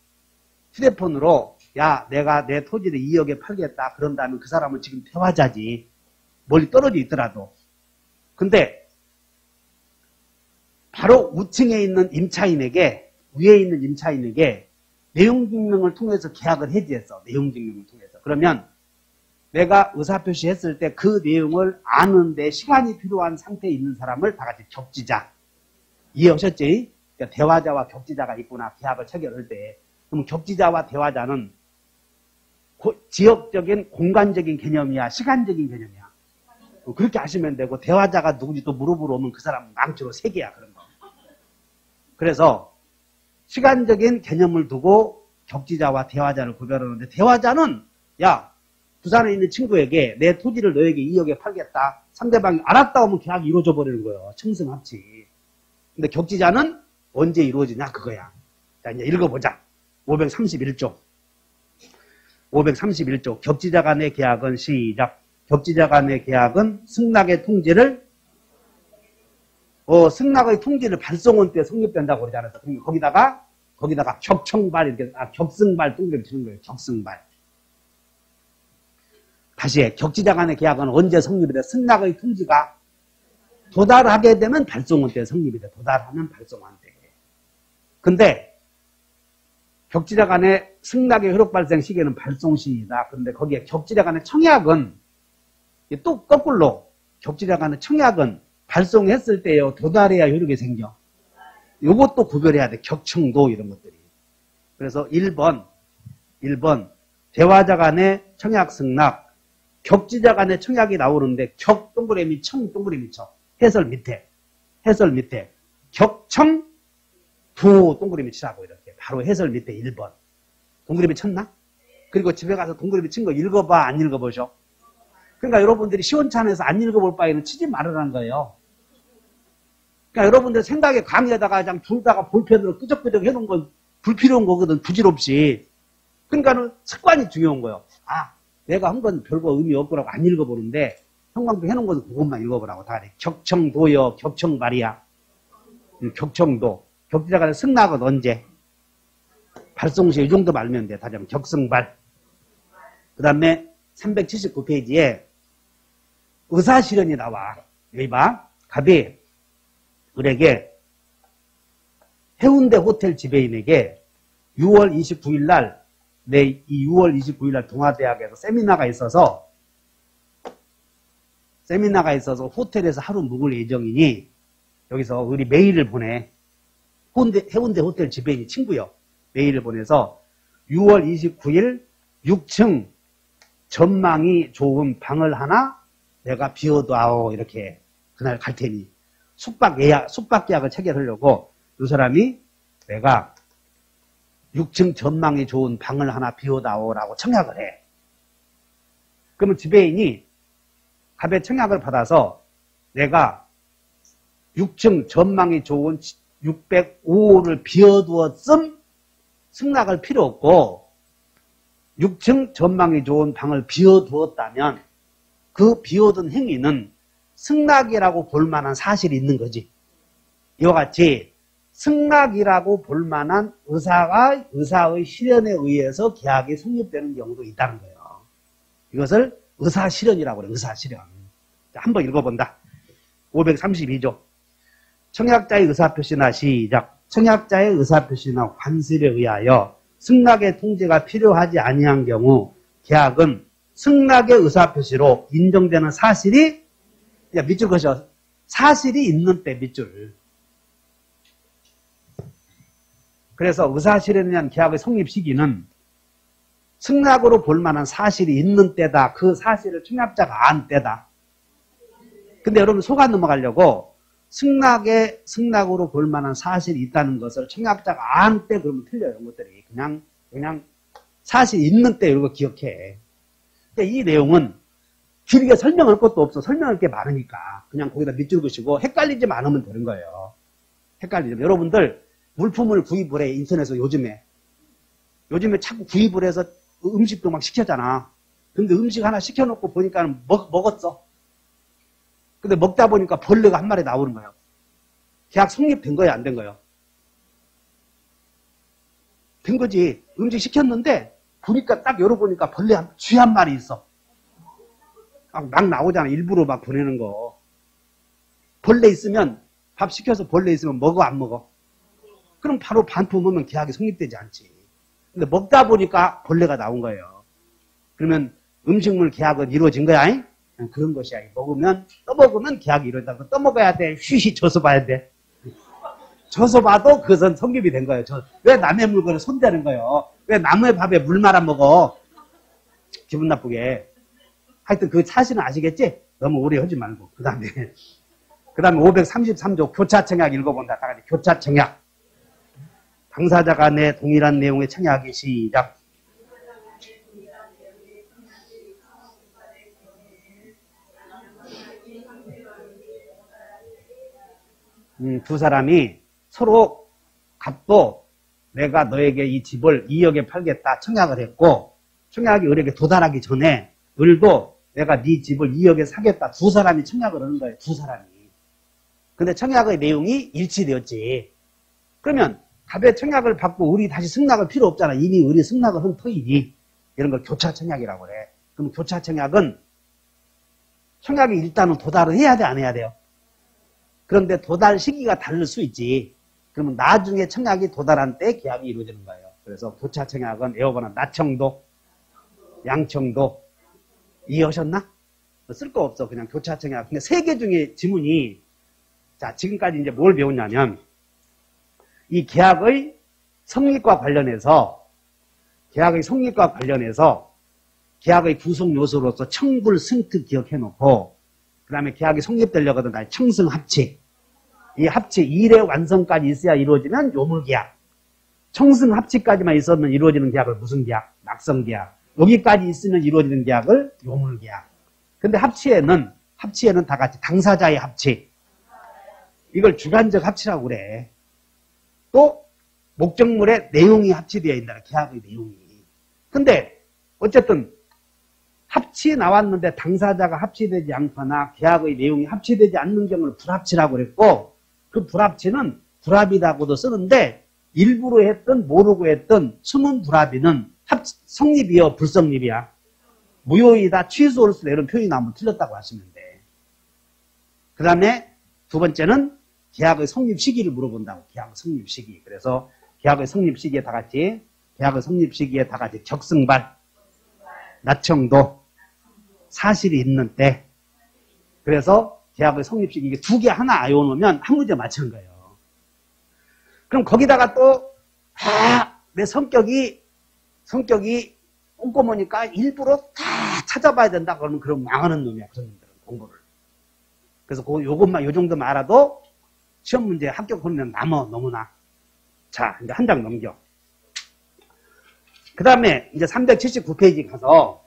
휴대폰으로 야 내가 내 토지를 2억에 팔겠다 그런다면 그 사람은 지금 대화자지. 멀리 떨어져 있더라도. 근데 바로 우층에 있는 임차인에게 위에 있는 임차인에게 내용증명을 통해서 계약을 해지했어. 내용증명을 통해서. 그러면 내가 의사표시 했을 때 그 내용을 아는데 시간이 필요한 상태에 있는 사람을 다 같이 격지자. 이해하셨지? 그러니까 대화자와 격지자가 있구나. 계약을 체결할 때. 그럼 격지자와 대화자는 지역적인 공간적인 개념이야? 시간적인 개념이야? 그렇게 하시면 되고 대화자가 누군지 또 물어보러 오면 그 사람은 망치로 3개야. 그런 거. 그래서 시간적인 개념을 두고 격지자와 대화자를 구별하는데 대화자는 야 부산에 있는 친구에게 내 토지를 너에게 2억에 팔겠다. 상대방이 알았다 하면 계약이 이루어져 버리는 거예요. 청승합치. 근데 격지자는 언제 이루어지냐 그거야. 자 이제 읽어보자. 531조. 531조. 격지자 간의 계약은 시작. 격지자 간의 계약은 승낙의 통지를 승낙의 통지를 발송원 때 성립된다고 그러지 않았어. 거기다가 격청발 이렇게 격승발 동그라미 치는 거예요. 격승발. 다시 해. 격지자 간의 계약은 언제 성립이 돼? 승낙의 통지가 도달하게 되면 발송원 때 성립이 돼. 도달하면 발송원 때. 근데 격지자 간의 승낙의 효력 발생 시기는 발송 시이다. 그런데 거기에 격지자 간의 청약은 또 거꾸로 격지자 간의 청약은 발송했을 때요. 도달해야 효력이 생겨. 요것도 구별해야 돼. 격청도 이런 것들이. 그래서 1번 대화자 간의 청약 승낙 격지자 간의 청약이 나오는데 격 동그라미 청 동그라미 쳐. 해설 밑에 격청 도 동그라미 치라고 이렇게 바로 해설 밑에 1번 동그라미 쳤나? 그리고 집에 가서 동그라미 친 거 읽어봐 안 읽어보셔? 그러니까 여러분들이 시원찮아서 안 읽어볼 바에는 치지 말으라는 거예요. 그러니까 여러분들 생각에 강의하다가 그냥 둘다가 볼펜으로 끄적끄적 해놓은 건 불필요한 거거든. 부질없이. 그러니까는 습관이 중요한 거예요. 아 내가 한 건 별거 의미 없고라고 안 읽어보는데 형광등 해놓은 건 그것만 읽어보라고 다 그래. 격청도요. 격청발이야. 격청도. 격지자 간의 승낙은 언제? 발송시 이 정도 말면 돼. 다시 한번 격승발. 그 다음에 379페이지에 의사실현이 나와. 여기 봐. 갑이 을에게 해운대 호텔 지배인에게 6월 29일 날 이 6월 29일 날 동아대학에서 세미나가 있어서 호텔에서 하루 묵을 예정이니 여기서 우리 메일을 보내. 해운대 호텔 지배인이 친구요. 메일을 보내서 6월 29일 6층 전망이 좋은 방을 하나 내가 비워두아오 이렇게 그날 갈 테니 숙박 계약을 체결하려고 이 사람이 내가 6층 전망이 좋은 방을 하나 비워다오라고 청약을 해. 그러면 지배인이 갑의 청약을 받아서 내가 6층 전망이 좋은 605호를 비워두었음 승낙할 필요 없고 6층 전망이 좋은 방을 비워두었다면 그 비워둔 행위는 승낙이라고 볼 만한 사실이 있는 거지. 이와 같이 승낙이라고 볼 만한 의사의 실현에 의해서 계약이 성립되는 경우도 있다는 거예요. 이것을 의사실현이라고 그래요. 의사실현. 자, 한번 읽어본다. 532조. 청약자의 의사표시나 시작. 청약자의 의사표시나 관습에 의하여 승낙의 통지가 필요하지 아니한 경우 계약은 승낙의 의사표시로 인정되는 사실이 밑줄 그으셔. 사실이 있는 때 밑줄. 그래서 의사실현에 대한 계약의 성립 시기는 승낙으로 볼 만한 사실이 있는 때다. 그 사실을 청약자가 안 때다. 근데 여러분 속아 넘어가려고 승낙으로 볼 만한 사실이 있다는 것을 청약자가 안 때 그러면 틀려요. 이런 것들이. 그냥 사실 있는 때 이런 거 기억해. 근데 이 내용은 길게 설명할 것도 없어. 설명할 게 많으니까. 그냥 거기다 밑줄 그시고 헷갈리지 않으면 되는 거예요. 헷갈리죠. 여러분들 물품을 구입을 해. 인터넷에서 요즘에 자꾸 구입을 해서 음식도 막 시켰잖아. 근데 음식 하나 시켜놓고 보니까 먹었어. 근데 먹다 보니까 벌레가 한 마리 나오는 거예요. 계약 성립된 거야, 안 된 거예요? 된 거지. 음식 시켰는데 보니까 딱 열어보니까 벌레 쥐 한 마리 있어. 막 나오잖아. 일부러 막 보내는 거. 벌레 있으면 밥 시켜서 벌레 있으면 먹어, 안 먹어? 그럼 바로 반품하면 계약이 성립되지 않지. 근데 먹다 보니까 벌레가 나온 거예요. 그러면 음식물 계약은 이루어진 거야. 그런 것이야. 떠먹으면 계약이 이루어진다고. 떠먹어야 돼. 쉬쉬 져서 봐야 돼. 져서 봐도 그것은 성립이 된 거예요. 왜 남의 물건을 손대는 거예요? 왜 남의 밥에 물 말아 먹어? 기분 나쁘게. 하여튼 그 사실은 아시겠지? 너무 오래 하지 말고. 그 다음에 533조 교차청약 읽어본다. 다 같이 교차청약. 당사자 간의 동일한 내용의 청약이 시작. 두 사람이 서로 값도 내가 너에게 이 집을 2억에 팔겠다 청약을 했고, 청약이 을에게 도달하기 전에 을도 내가 네 집을 2억에 사겠다. 두 사람이 청약을 하는 거예요. 두 사람이. 근데 청약의 내용이 일치되었지. 그러면 갑의 청약을 받고 을이 다시 승낙을 필요 없잖아. 이미 을이 승낙을 한 터이니. 이런 걸 교차청약이라고 그래. 그럼 교차청약은 청약이 일단은 도달을 해야 돼, 안 해야 돼요? 그런데 도달 시기가 다를 수 있지. 그러면 나중에 청약이 도달한 때 계약이 이루어지는 거예요. 그래서 교차청약은 에어번은 나청도, 양청도. 이해하셨나? 쓸 거 없어. 그냥 교차청약. 근데 세 개 중에 지문이, 자, 지금까지 이제 뭘 배웠냐면, 이 계약의 성립과 관련해서, 계약의 구성 요소로서 청불, 승특 기억해놓고, 그 다음에 계약이 성립되려거든 청승 합치. 이 합치 1의 완성까지 있어야 이루어지면 요물계약. 청승 합치까지만 있으면 이루어지는 계약을 무슨 계약? 낙성계약. 여기까지 있으면 이루어지는 계약을 요물계약. 근데 합치에는 다 같이 당사자의 합치. 이걸 주관적 합치라고 그래. 또 목적물의 내용이 합치되어 있다. 계약의 내용이. 근데 어쨌든 합치 나왔는데 당사자가 합치되지 않거나 계약의 내용이 합치되지 않는 경우를 불합치라고 그랬고, 그 불합치는 불합이라고도 쓰는데 일부러 했든 모르고 했든 숨은 불합의는 성립이요 불성립이야. 무효이다 취소할 수도 이런 표현이 나오면 틀렸다고 하시면 돼. 그 다음에 두 번째는 계약의 성립 시기를 물어본다고. 계약 성립 시기. 그래서 계약의 성립 시기에 다 같이 격승발, 나청도, 사실이 있는 때. 그래서 계약의 성립 시기 이게 두 개 하나 외워놓으면 한 문제 맞추는 거예요. 그럼 거기다가 또 내 성격이 꼼꼼하니까 일부러 다 찾아봐야 된다 그러면 그럼 망하는 놈이야. 그런 놈들은 공부를. 그래서 요것만 요 정도만 알아도 시험 문제 합격하면 남아 너무나. 자, 이제 한 장 넘겨. 그 다음에 이제 379페이지 가서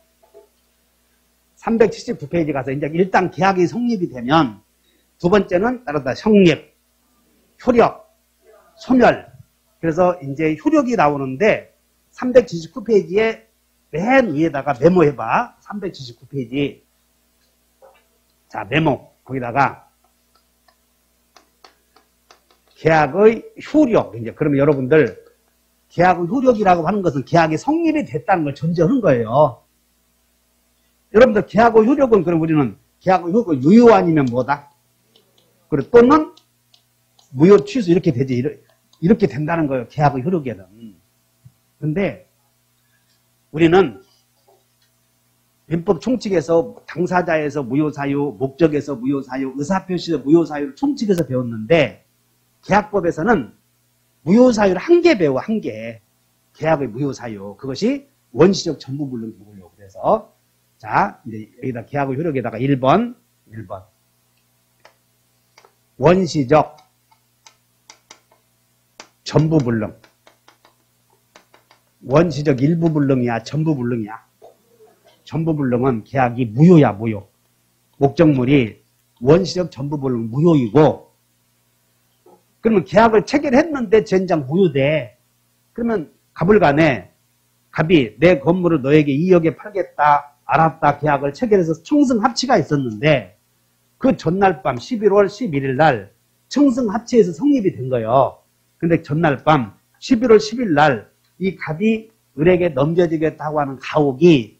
이제 일단 계약이 성립이 되면 두 번째는 따르다 성립, 효력, 소멸. 그래서 이제 효력이 나오는데 379페이지에 맨 위에다가 메모해봐. 379페이지. 자, 메모. 거기다가 계약의 효력. 이제 그러면 여러분들 계약의 효력이라고 하는 것은 계약이 성립이 됐다는 걸 전제하는 거예요. 여러분들 계약의 효력은 그럼 우리는 계약의 효력은 유효 아니면 뭐다? 그리고 또는 무효 취소 이렇게 되지. 이렇게 된다는 거예요. 계약의 효력에는. 근데 우리는 민법 총칙에서 당사자에서 무효사유, 목적에서 무효사유, 의사표시에서 무효사유를 총칙에서 배웠는데 계약법에서는 무효사유를 한 개 배워, 한 개. 계약의 무효사유. 그것이 원시적 전부불능 경우요. 그래서 자, 이제 여기다 계약의 효력에다가 1번. 원시적 전부불능. 원시적 일부불능이야, 전부불능이야. 전부불능은 계약이 무효야, 무효. 목적물이 원시적 전부불능 무효이고, 그러면 계약을 체결했는데 젠장 무효돼. 그러면 갑을 간에 갑이 내 건물을 너에게 2억에 팔겠다, 알았다 계약을 체결해서 청승합치가 있었는데 그 전날 밤 11월 11일 날 청승합치에서 성립이 된 거예요. 근데 전날 밤 11월 10일 날 이 갑이 을에게 넘겨주겠다고 하는 가옥이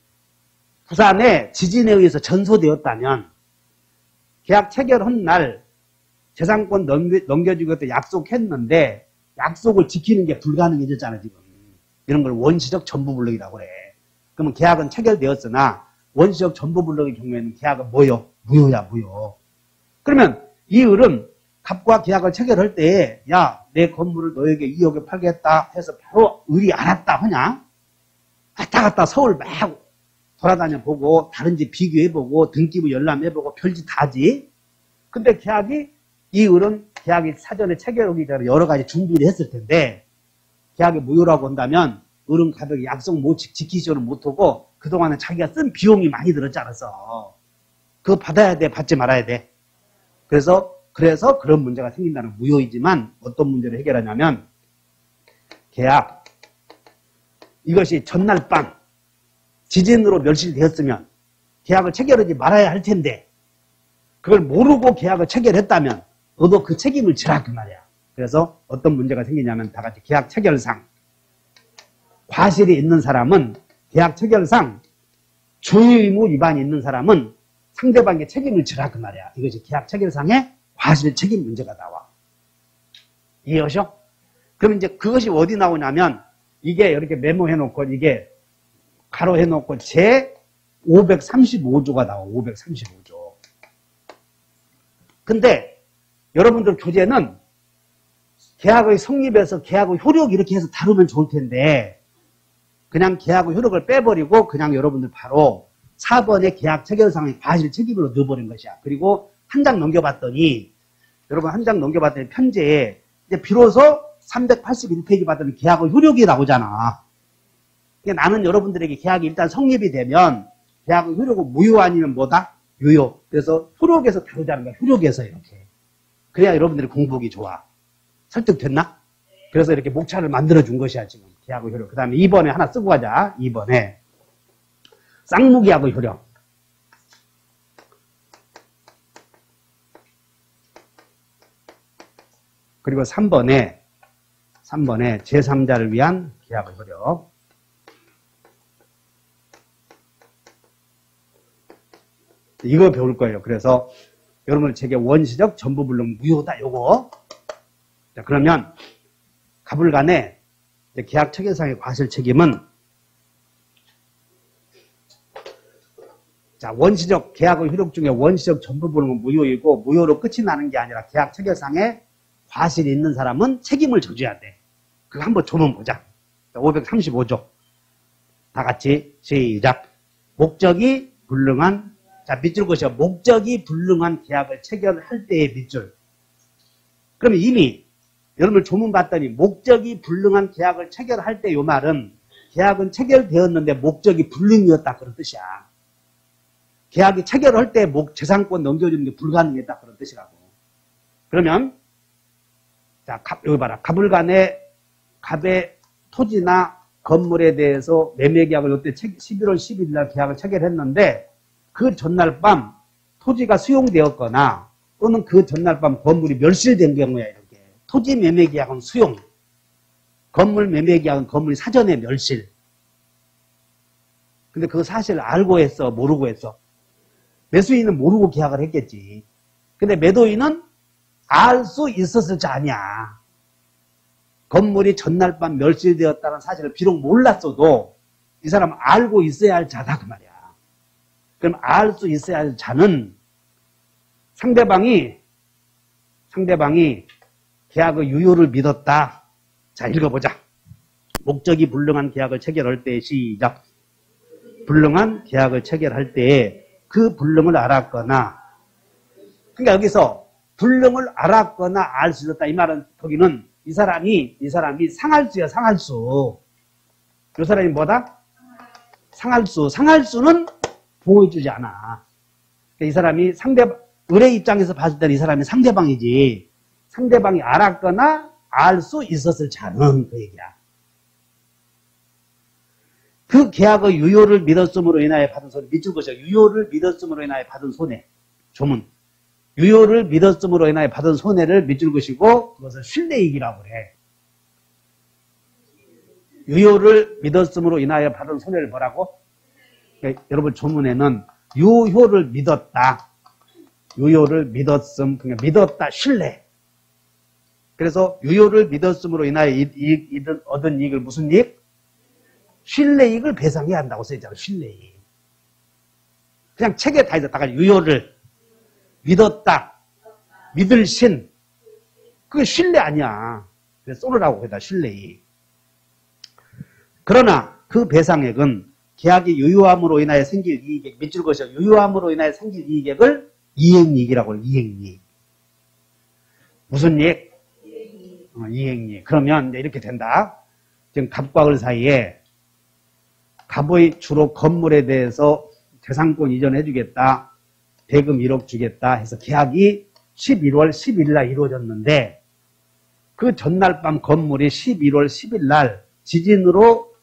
부산에 지진에 의해서 전소되었다면 계약 체결한 날 재산권 넘겨주겠다 약속했는데 약속을 지키는 게 불가능해졌잖아 지금. 이런 걸 원시적 전부불능이라고 그래. 그러면 계약은 체결되었으나 원시적 전부불능의 경우에는 계약은 뭐요? 무효야 무효. 그러면 이 을은 갑과 계약을 체결할 때 야, 내 건물을 너에게 2억에 팔겠다 해서 바로 을이 알았다 하냐? 왔다 갔다 서울 막 돌아다녀 보고 다른 집 비교해보고 등기부 열람해보고 별짓 다 하지. 근데 계약이 이 을은 계약이 사전에 체결하기 전에 여러 가지 준비를 했을 텐데 계약이 무효라고 한다면 을은 갑에게 약속 못 지키지를 못하고 그동안에 자기가 쓴 비용이 많이 들었지 않았어. 그거 받아야 돼? 받지 말아야 돼? 그래서 그런 문제가 생긴다는 무효이지만 어떤 문제를 해결하냐면 계약 이것이 전날 밤 지진으로 멸실되었으면 계약을 체결하지 말아야 할 텐데 그걸 모르고 계약을 체결했다면 너도 그 책임을 지라 그 말이야. 그래서 어떤 문제가 생기냐면 다 같이 계약 체결상 과실이 있는 사람은 계약 체결상 주의무 위반이 있는 사람은 상대방의 책임을 지라 그 말이야. 이것이 계약 체결상의 과실 책임 문제가 나와. 이해하셔? 그럼 이제 그것이 어디 나오냐면 이게 이렇게 메모해놓고 이게 가로해놓고 제 535조가 나와. 535조. 근데 여러분들 교재는 계약의 성립에서 계약의 효력 이렇게 해서 다루면 좋을 텐데 그냥 계약의 효력을 빼버리고 그냥 여러분들 바로 4번의 계약 체결상의 과실 책임으로 넣어버린 것이야. 그리고 한 장 넘겨봤더니 여러분 한 장 넘겨봤더니 편제에 이제 비로소 381페이지 봤더니 계약의 효력이 나오잖아. 그러니까 나는 여러분들에게 계약이 일단 성립이 되면 계약의 효력은 무효 아니면 뭐다? 유효. 그래서 효력에서 다루자는 거야. 효력에서 이렇게. 그래야 여러분들이 공부하기 좋아. 설득됐나? 그래서 이렇게 목차를 만들어준 것이야 지금. 계약의 효력. 그 다음에 2번에 하나 쓰고 가자. 2번에 쌍무계약의 효력. 그리고 3번에 제3자를 위한 계약의 효력. 이거 배울 거예요. 그래서 여러분들 제게 원시적 전부불능 무효다 요거. 자, 그러면 갑을간에 계약 체결상의 과실 책임은 자, 원시적 계약의 효력 중에 원시적 전부불능은 무효이고 무효로 끝이 나는 게 아니라 계약 체결상에 과실이 있는 사람은 책임을 져줘야 돼. 그거 한번 조문 보자. 535조. 다 같이 시작. 목적이 불능한 자, 밑줄 것이요. 목적이 불능한 계약을 체결할 때의 밑줄. 그러면 이미 여러분들 조문 봤더니 목적이 불능한 계약을 체결할 때 요 말은 계약은 체결되었는데 목적이 불능이었다 그런 뜻이야. 계약이 체결할 때 재산권 넘겨주는 게 불가능했다 그런 뜻이라고. 그러면 자, 여기 봐라. 갑을간에 갑의 토지나 건물에 대해서 매매계약을 이때 11월 10일 날 계약을 체결했는데 그 전날 밤 토지가 수용되었거나 또는 그 전날 밤 건물이 멸실된 경우야 이렇게. 토지 매매계약은 수용, 건물 매매계약은 건물이 사전에 멸실. 근데 그거 사실 알고 했어? 모르고 했어? 매수인은 모르고 계약을 했겠지. 근데 매도인은 알 수 있었을 줄 아냐. 건물이 전날 밤 멸실되었다는 사실을 비록 몰랐어도 이 사람은 알고 있어야 할 자다 그 말이야. 그럼 알 수 있어야 할 자는 상대방이 계약의 유효를 믿었다. 자, 읽어보자. 목적이 불능한 계약을 체결할 때 시작. 불능한 계약을 체결할 때에 그 불능을 알았거나 그러니까 여기서 불능을 알았거나 알 수 있었다. 이 말은 거기는 이 사람이 상할수야 상할수. 이 사람이 뭐다? 상할수. 상할수는 보호해주지 않아. 이 사람이 의뢰 입장에서 봤을 때는 이 사람이 상대방이지, 상대방이 알았거나 알 수 있었을 자는 그 얘기야. 그 계약의 유효를 믿었음으로 인하여 받은 손해, 밑줄 것이야. 유효를 믿었음으로 인하여 받은 손해. 조문. 유효를 믿었음으로 인하여 받은 손해를 밑줄 것이고, 그것을 신뢰이익이라고 그래. 유효를 믿었음으로 인하여 받은 손해를 뭐라고? 그러니까 여러분 조문에는 유효를 믿었다. 유효를 믿었음, 그러니까 믿었다, 신뢰. 그래서 유효를 믿었음으로 인하여 얻은 이익을 무슨 이익? 신뢰이익을 배상해야 한다고 써있잖아요. 신뢰이익. 그냥 책에 다 있었다가 유효를 믿었다. 믿을 신. 그게 신뢰 아니야. 그래서 쏘르라고 거기다 신뢰이익. 그러나 그 배상액은 계약이 유효함으로 인하여 생길 이익액, 밑줄 것이요. 유효함으로 인하여 생길 이익액을 이행이익이라고 해요. 이행이익. 무슨 이익? 이행이익. 그러면 이제 이렇게 된다. 지금 갑과 을 사이에 갑의 주로 건물에 대해서 재산권 이전해 주겠다. 대금 1억 주겠다 해서 계약이 11월 10일 날 이루어졌는데 그 전날 밤 건물이 11월 10일 날 지진으로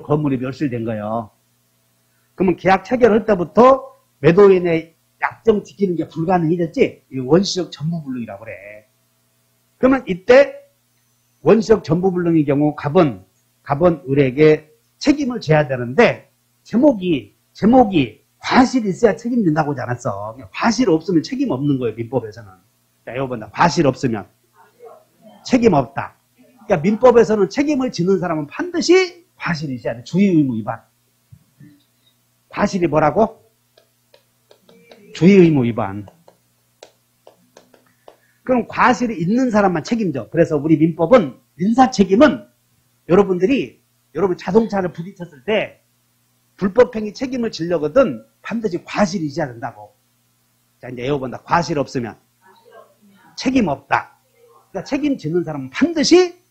건물이 멸실된 거예요. 그러면 계약 체결할 때부터 매도인의 약정 지키는 게 불가능해졌지? 이 원시적 전부불능이라고 그래. 그러면 이때 원시적 전부불능의 경우 갑은 을에게 책임을 져야 되는데 제목이 과실이 있어야 책임진다고 하지 않았어. 과실 없으면 책임 없는 거예요. 민법에서는. 자, 이거 본다. 과실 없으면 책임 없다. 그러니까 민법에서는 책임을 지는 사람은 반드시 과실이 있어야 돼. 주의의무 위반. 과실이 뭐라고? 주의의무 위반. 그럼 과실이 있는 사람만 책임져. 그래서 우리 민법은 민사책임은 여러분 자동차를 부딪혔을 때 불법행위 책임을 지려거든 반드시 과실이 있어야 된다고. 자, 이제 외워본다. 과실 없으면 책임 없다. 그러니까 책임지는 사람은 반드시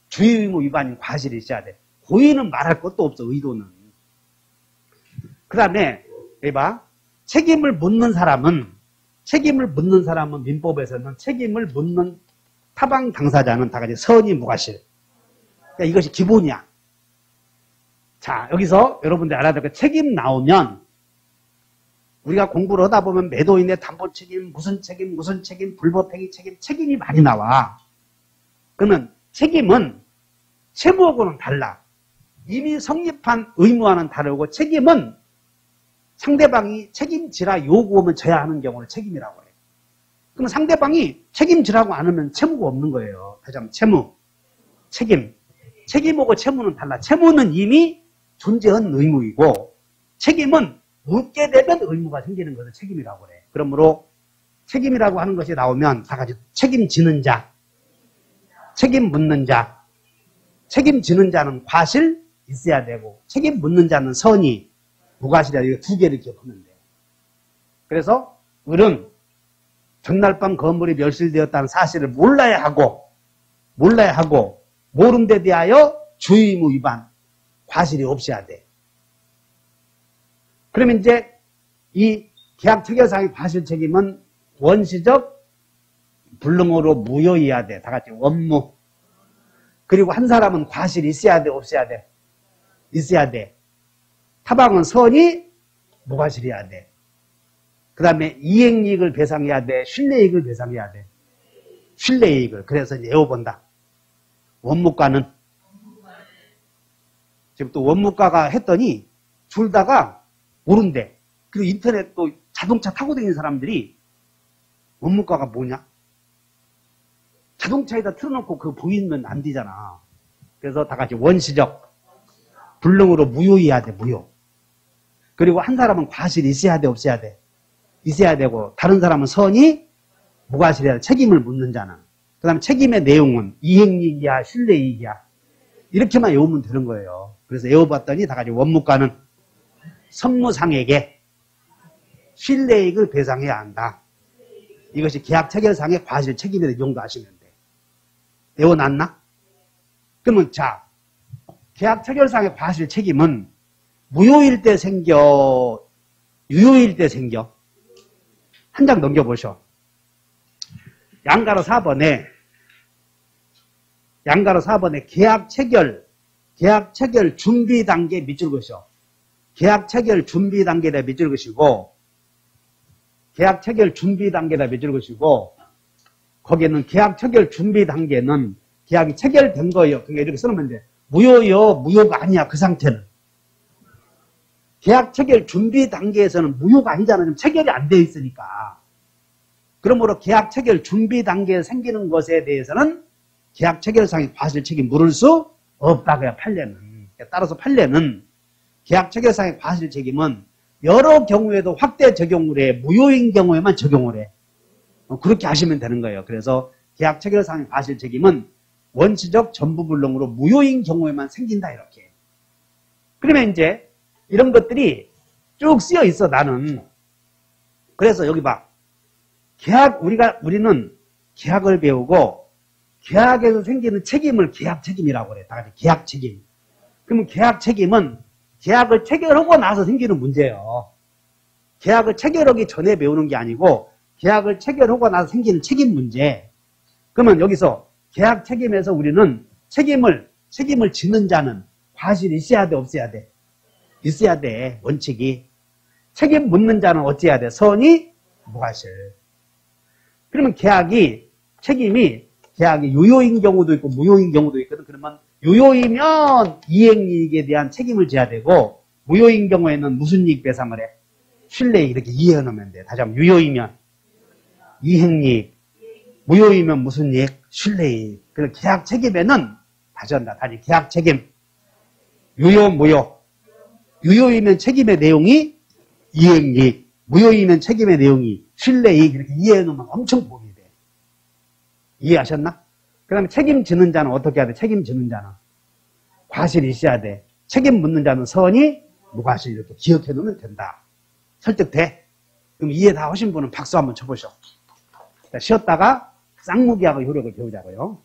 주의의무 위반인 과실이 있어야 돼. 고의는 말할 것도 없어. 의도는. 그 다음에 여기 봐. 책임을 묻는 사람은 민법에서는 책임을 묻는 타방 당사자는 다 같이 선의 무과실. 그러니까 이것이 기본이야. 자, 여기서 여러분들 알아야 될 거 책임 나오면 우리가 공부를 하다 보면 매도인의 담보 책임, 무슨 책임, 불법행위 책임이 많이 나와. 그러면 책임은 채무하고는 달라. 이미 성립한 의무와는 다르고 책임은 상대방이 책임지라 요구하면 져야 하는 경우를 책임이라고 해요. 그럼 상대방이 책임지라고 안 하면 채무가 없는 거예요. 다시 한번 채무, 책임하고 채무는 달라. 채무는 이미 존재한 의무이고 책임은 묻게 되면 의무가 생기는 것을 책임이라고 그래. 그러므로 책임이라고 하는 것이 나오면 다 같이 책임지는 자, 책임 묻는 자, 책임지는 자는 과실 있어야 되고 책임 묻는 자는 선의, 무과실이야. 이거 두 개를 기억하면 돼. 그래서 을은 전날 밤 건물이 멸실되었다는 사실을 몰라야 하고 모른 데 대하여 주의의무 위반, 과실이 없어야 돼. 그러면 이제 이 계약 체결상의 과실 책임은 원시적 불능으로 무효해야 돼. 다 같이 원무. 그리고 한 사람은 과실이 있어야 돼, 없어야 돼? 있어야 돼. 타방은 선이 무과실이어야 돼. 그 다음에 이행이익을 배상해야 돼, 신뢰이익을 배상해야 돼. 신뢰이익을. 그래서 이제 외워본다. 원무과는 지금 또 원무과가 했더니 줄다가 모른대. 그리고 인터넷 또 자동차 타고 다니는 사람들이 원무과가 뭐냐? 자동차에다 틀어놓고 그거 보이면 안 되잖아. 그래서 다 같이 원시적 불능으로 무효해야 돼. 무효. 그리고 한 사람은 과실이 있어야 돼, 없어야 돼? 있어야 되고 다른 사람은 선이 무과실이야. 책임을 묻는 자는. 그 다음에 책임의 내용은 이행이익이야, 신뢰이익이야. 이렇게만 외우면 되는 거예요. 그래서 외워봤더니 다 같이 원무과는 선무상에게 신뢰이익을 배상해야 한다. 이것이 계약 체결상의 과실 책임이다. 이 정도 아시면 돼. 외워놨나? 그러면 자, 계약 체결상의 과실 책임은 무효일 때 생겨, 유효일 때 생겨? 한 장 넘겨보셔. 양가로 4번에 계약 체결 준비 단계 밑줄 그으셔. 계약 체결 준비 단계에다 밑줄 그으시고, 거기에는 계약 체결 준비 단계는 계약이 체결된 거예요. 그러니까 이렇게 써놓으면 돼. 무효요, 무효가 아니야, 그 상태는. 계약 체결 준비 단계에서는 무효가 아니잖아. 지금 체결이 안 되어 있으니까. 그러므로 계약 체결 준비 단계에 생기는 것에 대해서는 계약 체결상의 과실 책임 물을 수 없다고요, 판례는. 따라서 판례는 계약 체결상의 과실 책임은 여러 경우에도 확대 적용을 해. 무효인 경우에만 적용을 해. 그렇게 하시면 되는 거예요. 그래서 계약 체결상의 과실 책임은 원시적 전부불능으로 무효인 경우에만 생긴다, 이렇게. 그러면 이제 이런 것들이 쭉 쓰여 있어, 나는. 그래서 여기 봐. 우리는 계약을 배우고 계약에서 생기는 책임을 계약 책임이라고 그래. 다 같이 계약 책임. 그러면 계약 책임은 계약을 체결하고 나서 생기는 문제예요. 계약을 체결하기 전에 배우는 게 아니고 계약을 체결하고 나서 생기는 책임 문제. 그러면 여기서 계약 책임에서 우리는 책임을 지는 자는 과실이 있어야 돼, 없어야 돼? 있어야 돼, 원칙이. 책임 묻는 자는 어찌해야 돼? 선의, 무과실. 그러면 책임이 유효인 경우도 있고 무효인 경우도 있거든. 그러면 유효이면 이행이익에 대한 책임을 져야 되고, 무효인 경우에는 무슨 이익 배상을 해? 신뢰이익. 이렇게 이해해 놓으면 돼. 다시 한번, 유효이면 이행이익, 무효이면 무슨 이익? 신뢰이익. 그래서 계약 책임에는 다시 한다. 다시 계약 책임. 유효, 무효. 유효이면 책임의 내용이 이행이익, 무효이면 책임의 내용이 신뢰이익. 이렇게 이해해 놓으면 엄청 보기 돼. 이해하셨나? 그 다음에 책임지는 자는 어떻게 해야 돼? 책임지는 자는 과실이 있어야 돼. 책임 묻는 자는 선의, 무과실. 이렇게 기억해 놓으면 된다. 설득돼? 그럼 이해 다 하신 분은 박수 한번 쳐보셔. 쉬었다가 쌍무기하고 효력을 배우자고요.